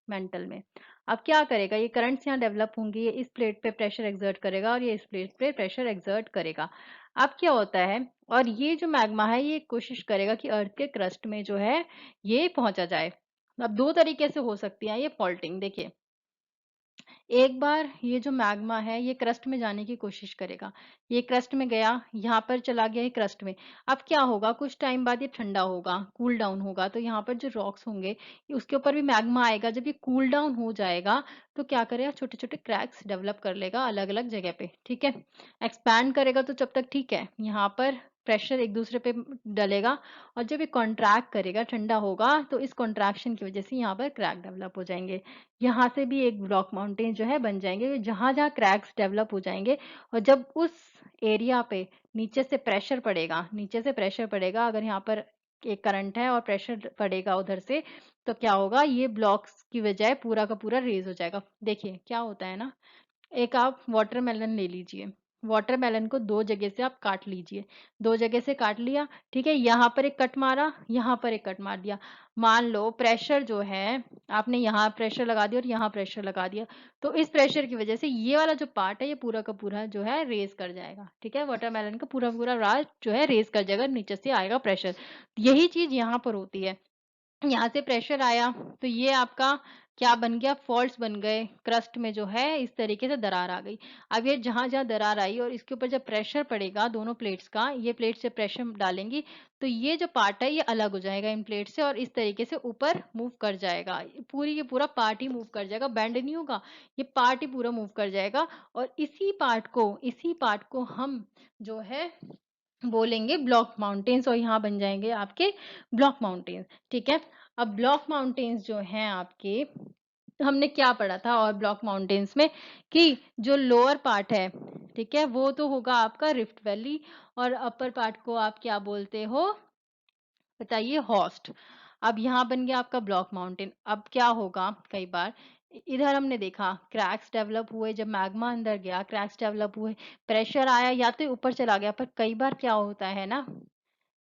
मेंटल में। अब क्या करेगा? ये करंट्स यहाँ डेवलप होंगी, ये इस प्लेट पे प्रेशर एक्सर्ट करेगा और ये इस प्लेट पे प्रेशर एक्सर्ट करेगा। अब क्या होता है? और ये जो मैग्मा है ये कोशिश करेगा कि अर्थ के क्रस्ट में जो है ये पहुंचा जाए। अब दो तरीके से हो सकती है ये फॉल्टिंग। देखिए, एक बार ये जो मैग्मा है ये क्रस्ट में जाने की कोशिश करेगा, ये क्रस्ट में गया, यहाँ पर चला गया, ये क्रस्ट में। अब क्या होगा? कुछ टाइम बाद ये ठंडा होगा, कूल डाउन होगा, तो यहाँ पर जो रॉक्स होंगे उसके ऊपर भी मैग्मा आएगा। जब ये कूल डाउन हो जाएगा तो क्या करेगा? छोटे छोटे क्रैक्स डेवलप कर लेगा अलग अलग जगह पे। ठीक है। एक्सपैंड करेगा तो जब तक ठीक है, यहाँ पर प्रेशर एक दूसरे पे डलेगा, और जब ये कॉन्ट्रैक्ट करेगा, ठंडा होगा, तो इस कॉन्ट्रैक्शन की वजह से यहाँ पर क्रैक डेवलप हो जाएंगे। यहाँ से भी एक ब्लॉक माउंटेन जो है बन जाएंगे, जहां जहां क्रैक्स डेवलप हो जाएंगे। और जब उस एरिया पे नीचे से प्रेशर पड़ेगा, नीचे से प्रेशर पड़ेगा, अगर यहाँ पर एक करंट है और प्रेशर पड़ेगा उधर से, तो क्या होगा? ये ब्लॉक्स की बजाय पूरा का पूरा रेज हो जाएगा। देखिए क्या होता है ना, एक आप वाटरमेलन ले लीजिए। वाटरमेलन को 2 जगह से आप काट लीजिए, 2 जगह से काट लिया, ठीक है? यहाँ पर एक कट मारा, यहाँ पर एक कट मार दिया। मान लो प्रेशर जो है, आपने यहाँ प्रेशर लगा दिया और यहाँ प्रेशर लगा दिया, तो इस प्रेशर की वजह से ये वाला जो पार्ट है, ये पूरा का पूरा जो है रेज़ कर जाएगा, ठीक है? वाटरमेलन का पूरा-पूरा राज जो है रेज़ कर जाएगा, नीचे से आएगा प्रेशर। यही चीज़ यहाँ पर होती है। यहाँ से प्रेशर आया तो ये आपका क्या बन गया, फॉल्ट्स बन गए, क्रस्ट में जो है इस तरीके से दरार आ गई। अब ये जहाँ-जहाँ दरार आई और इसके ऊपर जब प्रेशर पड़ेगा दोनों प्लेट्स का, ये प्लेट से प्रेशर डालेंगी तो ये जो पार्ट है ये अलग हो जाएगा इन प्लेट से और इस तरीके से ऊपर मूव कर जाएगा। पूरी की पूरा पार्ट ही मूव कर जाएगा, बेंड नहीं होगा, ये पार्ट ही पूरा मूव कर जाएगा और इसी पार्ट को हम जो है बोलेंगे ब्लॉक माउंटेन्स और यहाँ बन जाएँगे आपके ब्लॉक माउंटेन्स, ठीक है? अब ब्लॉक माउंटेन्स जो हैं आपके, हमने क्या पढ़ा था और ब्लॉक माउंटेन्स में कि जो लोअर पार्ट है, ठीक है? वो तो होगा आपका रिफ्ट वैली और अपर पार्ट को आप क्या बोलते हो? बताइए होस्ट। अब यहाँ बन गया आपका ब्लॉक माउंटेन। अब क्या होगा कई बार इधर हमने देखा क्रैक्स डेवलप हुए, जब मैग्मा अंदर गया क्रैक्स डेवलप हुए, प्रेशर आया या तो ऊपर चला गया, पर कई बार क्या होता है ना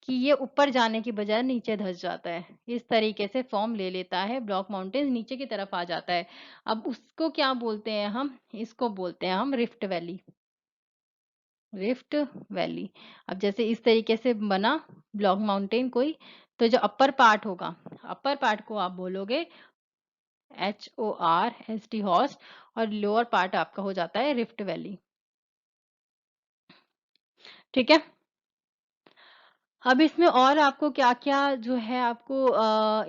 कि ये ऊपर जाने की बजाय नीचे धँस जाता है। इस तरीके से फॉर्म ले लेता है ब्लॉक माउंटेन, नीचे की तरफ आ जाता है। अब उसको क्या बोलते हैं हम? इसको बोलते हैं हम रिफ्ट वैली। Rift valley. अब जैसे इस तरीके से बना ब्लॉक माउंटेन कोई, तो जो अपर पार्ट होगा, अपर पार्ट को आप बोलोगे HORST हॉर्स और लोअर पार्ट आपका हो जाता है रिफ्ट वैली। ठीक है? अब इसमें और आपको क्या-क्या जो है आपको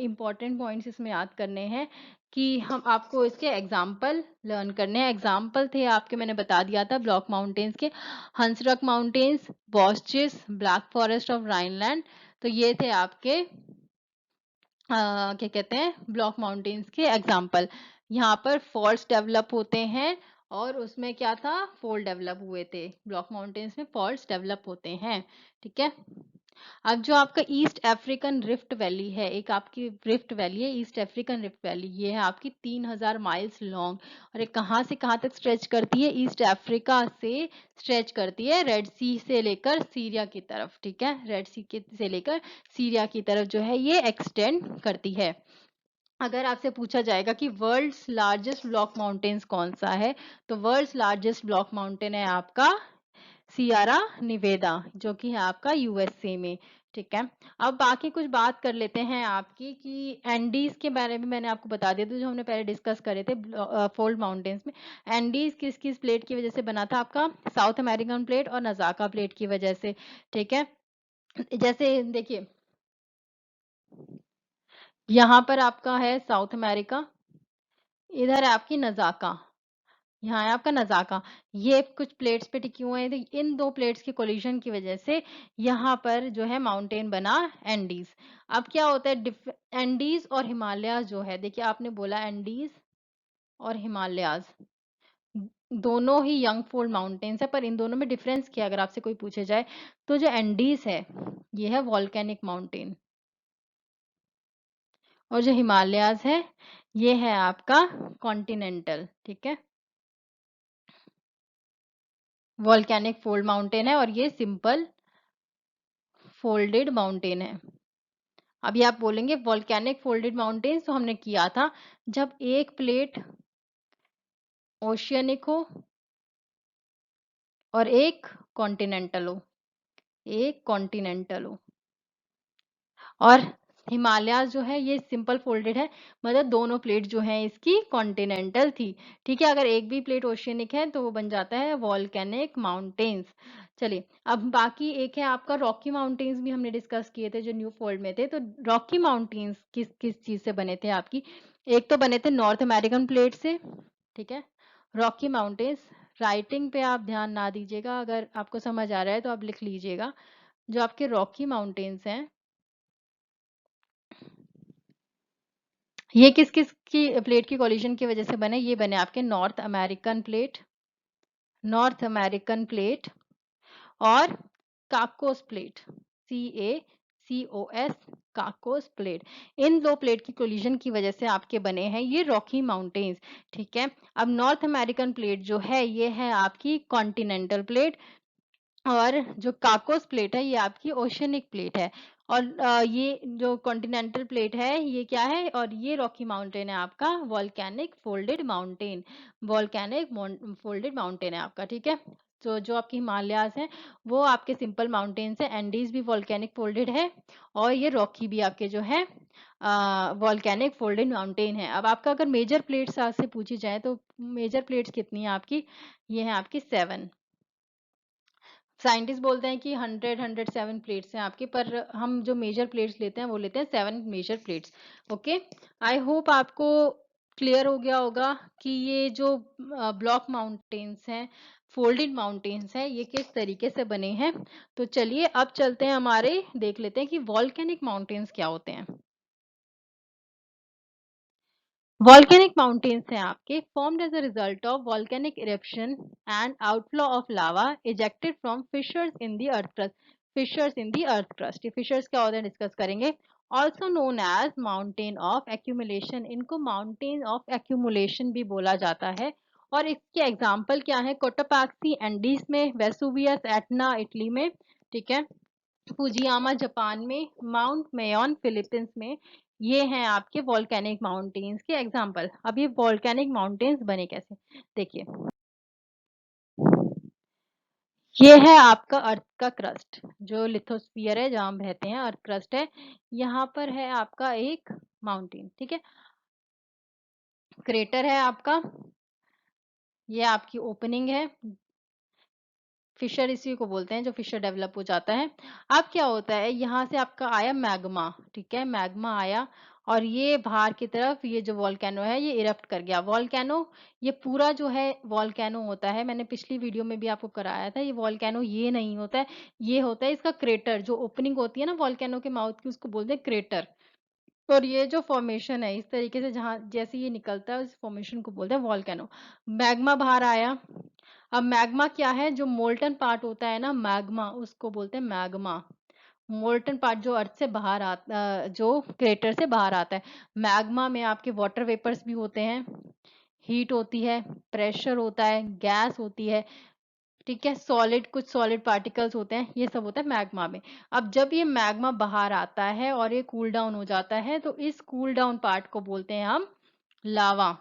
इम्पोर्टेंट पॉइंट्स इसमें याद करने हैं कि हम आपको इसके एग्ज़ाम्पल लर्न करने हैं। एग्ज़ाम्पल थे आपके, मैंने बता दिया था ब्लॉक माउंटेन्स के, Hunsruck mountains, Vosges, Black Forest of Rhineland. तो ये थे आपके क्या कहते हैं ब्लॉक माउंटेन्स के एग्ज़ाम्पल। यहाँ पर फॉल्ट्स डेवलप होते हैं और उसमें क्या था फोल्ड डेवलप हुए थे। ब्लॉक माउंटेन्स में फॉल्ट्स डेवलप होते हैं, ठीक है? अब जो आपका ईस्ट अफ्रीकन रिफ्ट वैली है, एक आपकी रिफ्ट वैली है ईस्ट अफ्रीकन रिफ्ट वैली, ये है आपकी 3000 माइल्स लॉन्ग और ये कहाँ से कहाँ तक स्ट्रेच करती है? ईस्ट अफ्रीका से स्ट्रेच करती है, रेड सी से लेकर सीरिया की तरफ, ठीक है? रेड सी के से लेकर सीरिया की तरफ जो है ये एक्सटेंड करती है। अगर आपसे पूछा जाएगा कि वर्ल्ड्स लार्जेस्ट ब्लॉक माउंटेन्स कौन सा है, तो वर्ल्ड्स लार्जेस्ट ब्लॉक माउंटेन है आपका सियारा निवेदा, जो कि है आपका यूएसए में, ठीक है? अब बाकी कुछ बात कर लेते हैं आपकी कि एंडीज के बारे में मैंने आपको बता दिया था, जो हमने पहले डिस्कस करे थे फोल्ड माउंटेन्स में। एंडीज किस किस प्लेट की वजह से बना था आपका? साउथ अमेरिकन प्लेट और नजाका प्लेट की वजह से, ठीक है? जैसे देखिए यहाँ पर आपका है साउथ अमेरिका, इधर है आपकी नजाका, यहाँ है आपका नज़ाका। ये कुछ प्लेट्स पे टिकी हुए हैं, तो इन 2 प्लेट्स के कोलिशन की वजह से यहाँ पर जो है माउंटेन बना एंडीज। अब क्या होता है एंडीज और हिमालयाज़ जो है, देखिए आपने बोला एंडीज और हिमालयाज़ दोनों ही यंग फोल्ड माउंटेन्स है, पर इन दोनों में डिफरेंस क्या है अगर आपसे कोई पूछे जाए, तो जो एंडीज है ये है वॉल्केनिक माउंटेन और जो हिमालयाज़ है ये है आपका कॉन्टिनेंटल, ठीक है? वॉल्केनिक फोल्ड माउंटेन है और ये सिंपल फोल्डेड माउंटेन है। अभी आप बोलेंगे वॉल्केनिक फोल्डेड माउंटेन्स तो हमने किया था जब एक प्लेट ओशियनिक हो और एक कॉन्टिनेंटल हो, एक कॉन्टिनेंटल हो और हिमालयाज़ जो है ये सिंपल फोल्डेड है, मतलब दोनों प्लेट जो हैं इसकी कॉन्टिनेंटल थी, ठीक है? अगर एक भी प्लेट ओशियनिक है तो वो बन जाता है वॉल्केनिक माउंटेन्स। चलिए, अब बाकी एक है आपका रॉकी माउंटेन्स भी हमने डिस्कस किए थे जो न्यू फोल्ड में थे, तो रॉकी माउंटेन्स किस किस चीज़ से बने थे आपकी? एक तो बने थे नॉर्थ अमेरिकन प्लेट से, ठीक है? रॉकी माउंटेन्स, राइटिंग पे आप ध्यान ना दीजिएगा, अगर आपको समझ आ रहा है तो आप लिख लीजिएगा। जो आपके रॉकी माउंटेन्स हैं ये किस किस की प्लेट की कोलिशन की वजह से बने? ये बने आपके नॉर्थ अमेरिकन प्लेट और काकोस प्लेट, CACOS काकोस प्लेट। इन 2 प्लेट की कोलिजन की वजह से आपके बने हैं ये रॉकी माउंटेन्स, ठीक है। अब नॉर्थ अमेरिकन प्लेट जो है ये है आपकी कॉन्टिनेंटल प्लेट, और जो काकोस प्लेट है ये आपकी ओशियनिक प्लेट है। और ये जो कॉन्टिनेंटल प्लेट है ये क्या है, और ये रॉकी माउंटेन है आपका volcanic folded mountain. Volcanic folded mountain है आपका, ठीक है। तो जो आपके हिमालयाज हैं वो आपके सिंपल माउंटेन्स है, एंडीज भी वॉल्केनिक फोल्डेड है, और ये रॉकी भी आपके जो है वॉल्केनिक फोल्डेड माउंटेन है। अब आपका अगर मेजर प्लेट्स आपसे पूछी जाए तो मेजर प्लेट्स कितनी है आपकी, ये है आपकी 7। साइंटिस्ट बोलते हैं कि 107 प्लेट्स हैं आपके, पर हम जो मेजर प्लेट्स लेते हैं वो लेते हैं 7 major plates. Okay, I hope आपको क्लियर हो गया होगा कि ये जो ब्लॉक माउंटेन्स हैं, फोल्डेड माउंटेन्स हैं, ये किस तरीके से बने हैं। तो चलिए अब चलते हैं हमारे, देख लेते हैं कि वॉल्केनिक माउंटेन्स क्या होते हैं। Volcanic mountains हैं आपके formed as a result of volcanic eruption and outflow of lava ejected from fissures in the earth crust. Fissures in the earth crust. ये fissures क्या होते हैं डिस्कस करेंगे। Also known as mountain of accumulation. इनको mountain of accumulation भी बोला जाता है। और इसके एग्जाम्पल क्या है, कोटापाक्सी एंडीज में, वेसुवियस एटना इटली में, ठीक है, फुजियामा जापान में, माउंट मेयोन फिलीपींस में। ये हैं आपके वॉल्केनिक माउंटेन्स के एग्जाम्पल। अब ये वॉल्केनिक माउंटेन्स बने कैसे, देखिए, ये है आपका अर्थ का क्रस्ट, जो लिथोस्फियर है जहां हम रहते हैं, अर्थ क्रस्ट है। यहाँ पर है आपका एक माउंटेन, ठीक है, क्रेटर है आपका, ये आपकी ओपनिंग है, फिशर इसी को बोलते हैं जो फिशर डेवलप हो जाता है। अब क्या होता है, यहाँ से आपका आया मैग्मा, ठीक है, मैग्मा आया और ये बाहर की तरफ ये जो वॉल्केनो है ये इरप्ट कर गया। वॉल्केनो, ये पूरा जो है वॉल्केनो होता है, मैंने पिछली वीडियो में भी आपको कराया था, ये वॉल्केनो ये नहीं होता है, ये होता है इसका क्रेटर, जो ओपनिंग होती है ना वॉल्केनो के माउथ की, उसको बोलते हैं क्रेटर। और ये जो फॉर्मेशन है इस तरीके से जहां जैसे ये निकलता है उस फॉर्मेशन को बोलते हैं वॉल्केनो। मैग्मा बाहर आया। अब मैग्मा क्या है, जो मोल्टन पार्ट होता है ना मैग्मा, उसको बोलते हैं मैग्मा। मोल्टन पार्ट जो अर्थ से बाहर आता, जो क्रेटर से बाहर आता है। मैग्मा में आपके वाटर वेपर्स भी होते हैं, हीट होती है, प्रेशर होता है, गैस होती है, ठीक है, सॉलिड, कुछ सॉलिड पार्टिकल्स होते हैं, ये सब होता है मैग्मा में। अब जब ये मैग्मा बाहर आता है और ये कूल डाउन हो जाता है तो इस कूल डाउन पार्ट को बोलते हैं हम लावा।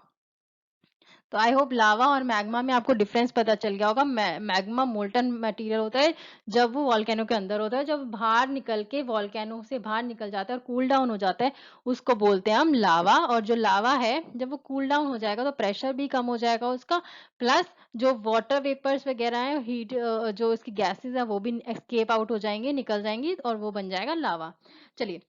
तो आई होप लावा और मैग्मा में आपको डिफरेंस पता चल गया होगा। मैग्मा मोल्टन मटेरियल होता है जब वो वॉल्केनो के अंदर होता है, जब बाहर निकल के वॉल्केनो से बाहर निकल जाता है और कूल डाउन हो जाता है उसको बोलते हैं हम लावा। और जो लावा है जब वो कूल डाउन हो जाएगा तो प्रेशर भी कम हो जाएगा उसका, प्लस जो वाटर वेपर्स वगैरह है, हीट, जो इसकी गैसेस है वो भी एस्केप आउट हो जाएंगे, निकल जाएंगी और वो बन जाएगा लावा। चलिए,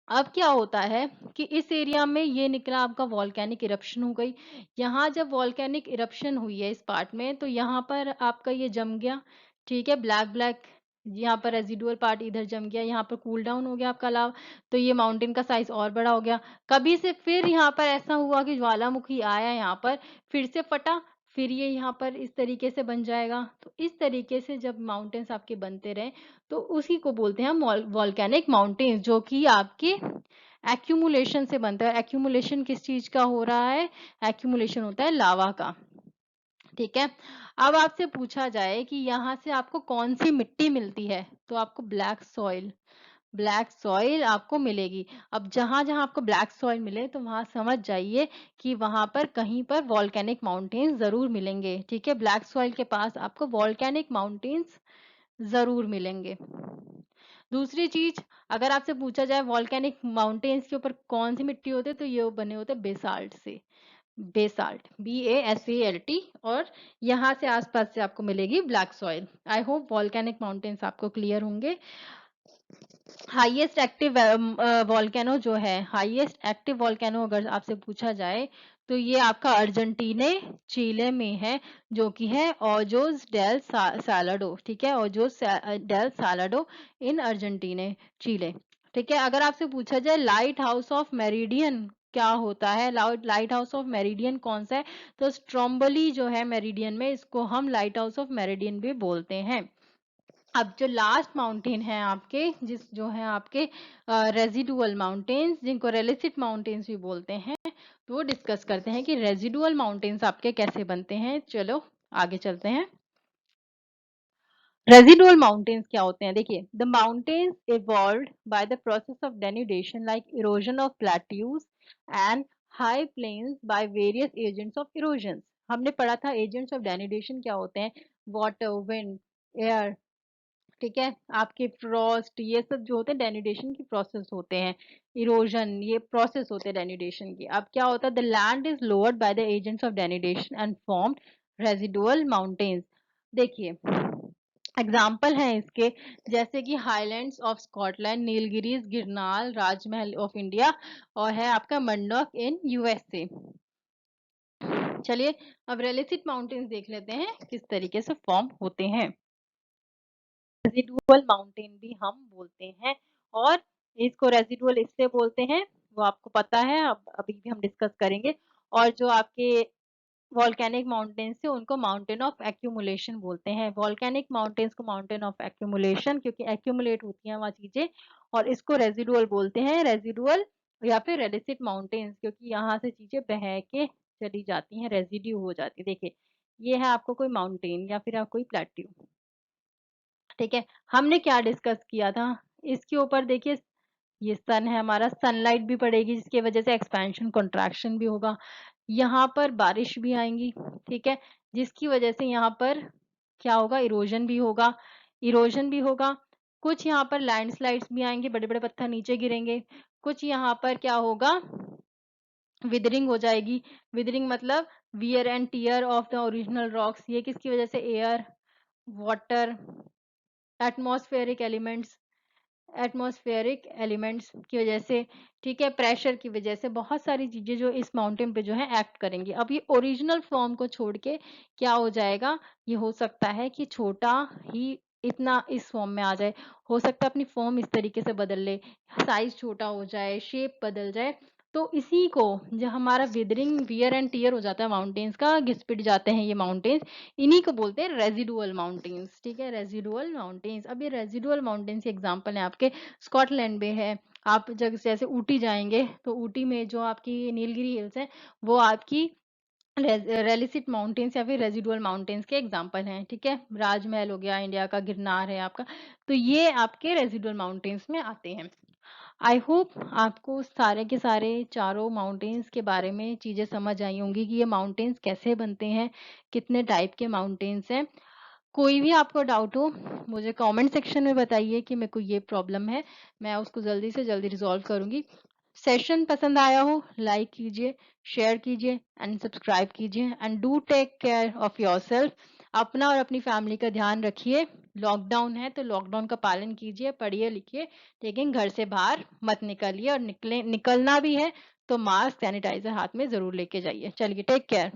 अब क्या होता है कि इस एरिया में ये निकला आपका वॉल्केनिक इरप्शन हो गई। यहाँ जब वॉल्केनिक इरप्शन हुई है इस पार्ट में तो यहाँ पर आपका ये जम गया, ठीक है, ब्लैक ब्लैक, यहाँ पर रेजिडुअल पार्ट इधर जम गया, यहाँ पर कूल डाउन हो गया आपका लावा, तो ये माउंटेन का साइज और बड़ा हो गया। कभी से फिर यहाँ पर ऐसा हुआ कि ज्वालामुखी आया यहाँ पर, फिर से फटा, फिर ये यहाँ पर इस तरीके से बन जाएगा। तो इस तरीके से जब माउंटेन्स आपके बनते रहे तो उसी को बोलते हैं हम वॉल्केनिक माउंटेन्स, जो कि आपके एक्यूमुलेशन से बनता है। एक्यूमुलेशन किस चीज का हो रहा है, एक्यूमुलेशन होता है लावा का, ठीक है। अब आपसे पूछा जाए कि यहाँ से आपको कौन सी मिट्टी मिलती है, तो आपको ब्लैक सॉइल, ब्लैक सॉइल आपको मिलेगी। अब जहां जहां आपको ब्लैक सॉइल मिले तो वहां समझ जाइए कि वहां पर कहीं पर वॉल्केनिक माउंटेन्स जरूर मिलेंगे, ठीक है, ब्लैक सॉइल के पास आपको वॉल्केनिक माउंटेन्स जरूर मिलेंगे। दूसरी चीज, अगर आपसे पूछा जाए वॉल्केनिक माउंटेन्स के ऊपर कौन सी मिट्टी होती है तो ये बने होते हैं बेसाल्ट से, बेसाल्ट, BASALT। और यहाँ से आसपास से आपको मिलेगी black soil. I hope volcanic mountains आपको क्लियर होंगे। हाईएस्ट एक्टिव वॉल्केनो जो है, हाईएस्ट एक्टिव वॉल्केनो अगर आपसे पूछा जाए तो ये आपका अर्जेंटीने चिले में है, जो कि है ओजोस डेल सालाडो, ठीक है, ओजोस डेल सालाडो इन अर्जेंटीने चिले, ठीक है। अगर आपसे पूछा जाए लाइट हाउस ऑफ मेरिडियन क्या होता है, लाइट हाउस ऑफ मेरिडियन कौन सा है, तो स्ट्रोम्बोली जो है मेरिडियन में, इसको हम लाइट हाउस ऑफ मेरिडियन भी बोलते हैं। अब जो लास्ट माउंटेन है आपके जो है आपके रेजिडुअल माउंटेन्स, जिनको रेलिसिट माउंटेन्स भी बोलते हैं, तो वो डिस्कस करते हैं कि रेजिडुअल माउंटेन्स आपके कैसे बनते हैं। चलो आगे चलते हैं। रेजिडुअल माउंटेन्स क्या होते हैं? देखिए, the mountains evolved by the process of denudation like erosion of plateaus and high plains by various agents of erosion. हमने पढ़ा था एजेंट्स ऑफ डेनुडेशन क्या होते हैं, वाटर, विंड, एयर, ठीक है, आपके फ्रॉस्ट, ये सब जो होते हैं डेनुडेशन की प्रोसेस होते हैं। इरोजन, ये प्रोसेस होते हैं डेनुडेशन की। अब क्या होता है, the land is lowered by the agents of denudation and formed residual mountains. देखिए, एग्जाम्पल है इसके, जैसे कि Highlands of Scotland, Nilgiris, Girnar, Rajmahal of India, और है आपका मंडोक इन यूएसए। चलिए अब रेलिसिट माउंटेन्स देख लेते हैं किस तरीके से फॉर्म होते हैं। रेजिडुअल माउंटेन भी हम बोलते हैं, और इसको रेजिडुअल इससे बोलते हैं, वो आपको पता है, अब अभी भी हम डिस्कस करेंगे। और जो आपके वॉल्केनिक माउंटेन्स थे उनको माउंटेन ऑफ एक्यूमुलेशन बोलते हैं। वॉल्केनिक माउंटेन्स को माउंटेन ऑफ एक्यूमुलेशन, क्योंकि एक्यूमुलेट होती हैं वहाँ चीजें, और इसको रेजिडुअल बोलते हैं, रेजिडुअल या फिर रेडिसिट माउंटेन्स, क्योंकि यहाँ से चीजें बह के चली जाती हैं, रेजिड्यू हो जाती है। देखिए, ये है आपको कोई माउंटेन या फिर आप कोई प्लेट्यू, ठीक है। हमने क्या डिस्कस किया था इसके ऊपर? देखिए, ये सन है हमारा, सनलाइट भी पड़ेगी जिसकी वजह से एक्सपेंशन कंट्रैक्शन भी होगा, यहाँ पर बारिश भी आएंगी, ठीक है, जिसकी वजह से यहाँ पर क्या होगा, इरोजन भी होगा, इरोजन भी होगा। कुछ यहाँ पर लैंडस्लाइड्स भी आएंगे, बड़े बड़े पत्थर नीचे गिरेंगे। कुछ यहाँ पर क्या होगा, विदरिंग हो जाएगी। विदरिंग मतलब wear and tear of the original rocks. ये किसकी वजह से? Air, water, atmospheric elements, atmospheric elements की वजह से, ठीक है, प्रेशर की वजह से, बहुत सारी चीजें जो इस माउंटेन पे जो है एक्ट करेंगी। अब ये ओरिजिनल फॉर्म को छोड़ के क्या हो जाएगा, ये हो सकता है कि छोटा ही इतना इस फॉर्म में आ जाए, हो सकता है अपनी फॉर्म इस तरीके से बदल ले, साइज छोटा हो जाए, शेप बदल जाए। तो इसी को जो हमारा विदरिंग, वियर एंड टीयर हो जाता है माउंटेन्स का, घिस पिट जाते हैं ये माउंटेन्स, इन्हीं को बोलते हैं रेजिडुअल माउंटेन्स, ठीक है, रेजिडुअल माउंटेन्स। अब ये रेजिडुअल माउंटेन्स के एग्जांपल है आपके स्कॉटलैंड में है। आप जब जैसे ऊटी जाएंगे तो ऊटी में जो आपकी नीलगिरी हिल्स है, वो आपकी रेलिसिट माउंटेन्स या फिर रेजिडुअल माउंटेन्स के एग्जांपल हैं, ठीक है। राजमहल हो गया, इंडिया का गिरनार है आपका, तो ये आपके रेजिडुअल माउंटेन्स में आते हैं। आई होप आपको सारे के सारे चारों माउंटेन्स के बारे में चीजें समझ आई होंगी कि ये माउंटेन्स कैसे बनते हैं, कितने टाइप के माउंटेन्स हैं। कोई भी आपको डाउट हो मुझे कमेंट सेक्शन में बताइए कि मेरे को ये प्रॉब्लम है, मैं उसको जल्दी से जल्दी रिजॉल्व करूंगी। सेशन पसंद आया हो लाइक कीजिए, शेयर कीजिए एंड सब्सक्राइब कीजिए, and do take care of yourself. अपना और अपनी फैमिली का ध्यान रखिए। लॉकडाउन है तो लॉकडाउन का पालन कीजिए, पढ़िए लिखिए, लेकिन घर से बाहर मत निकलिए, और निकलना भी है तो मास्क, सैनिटाइजर हाथ में जरूर लेके जाइए। चलिए, टेक केयर।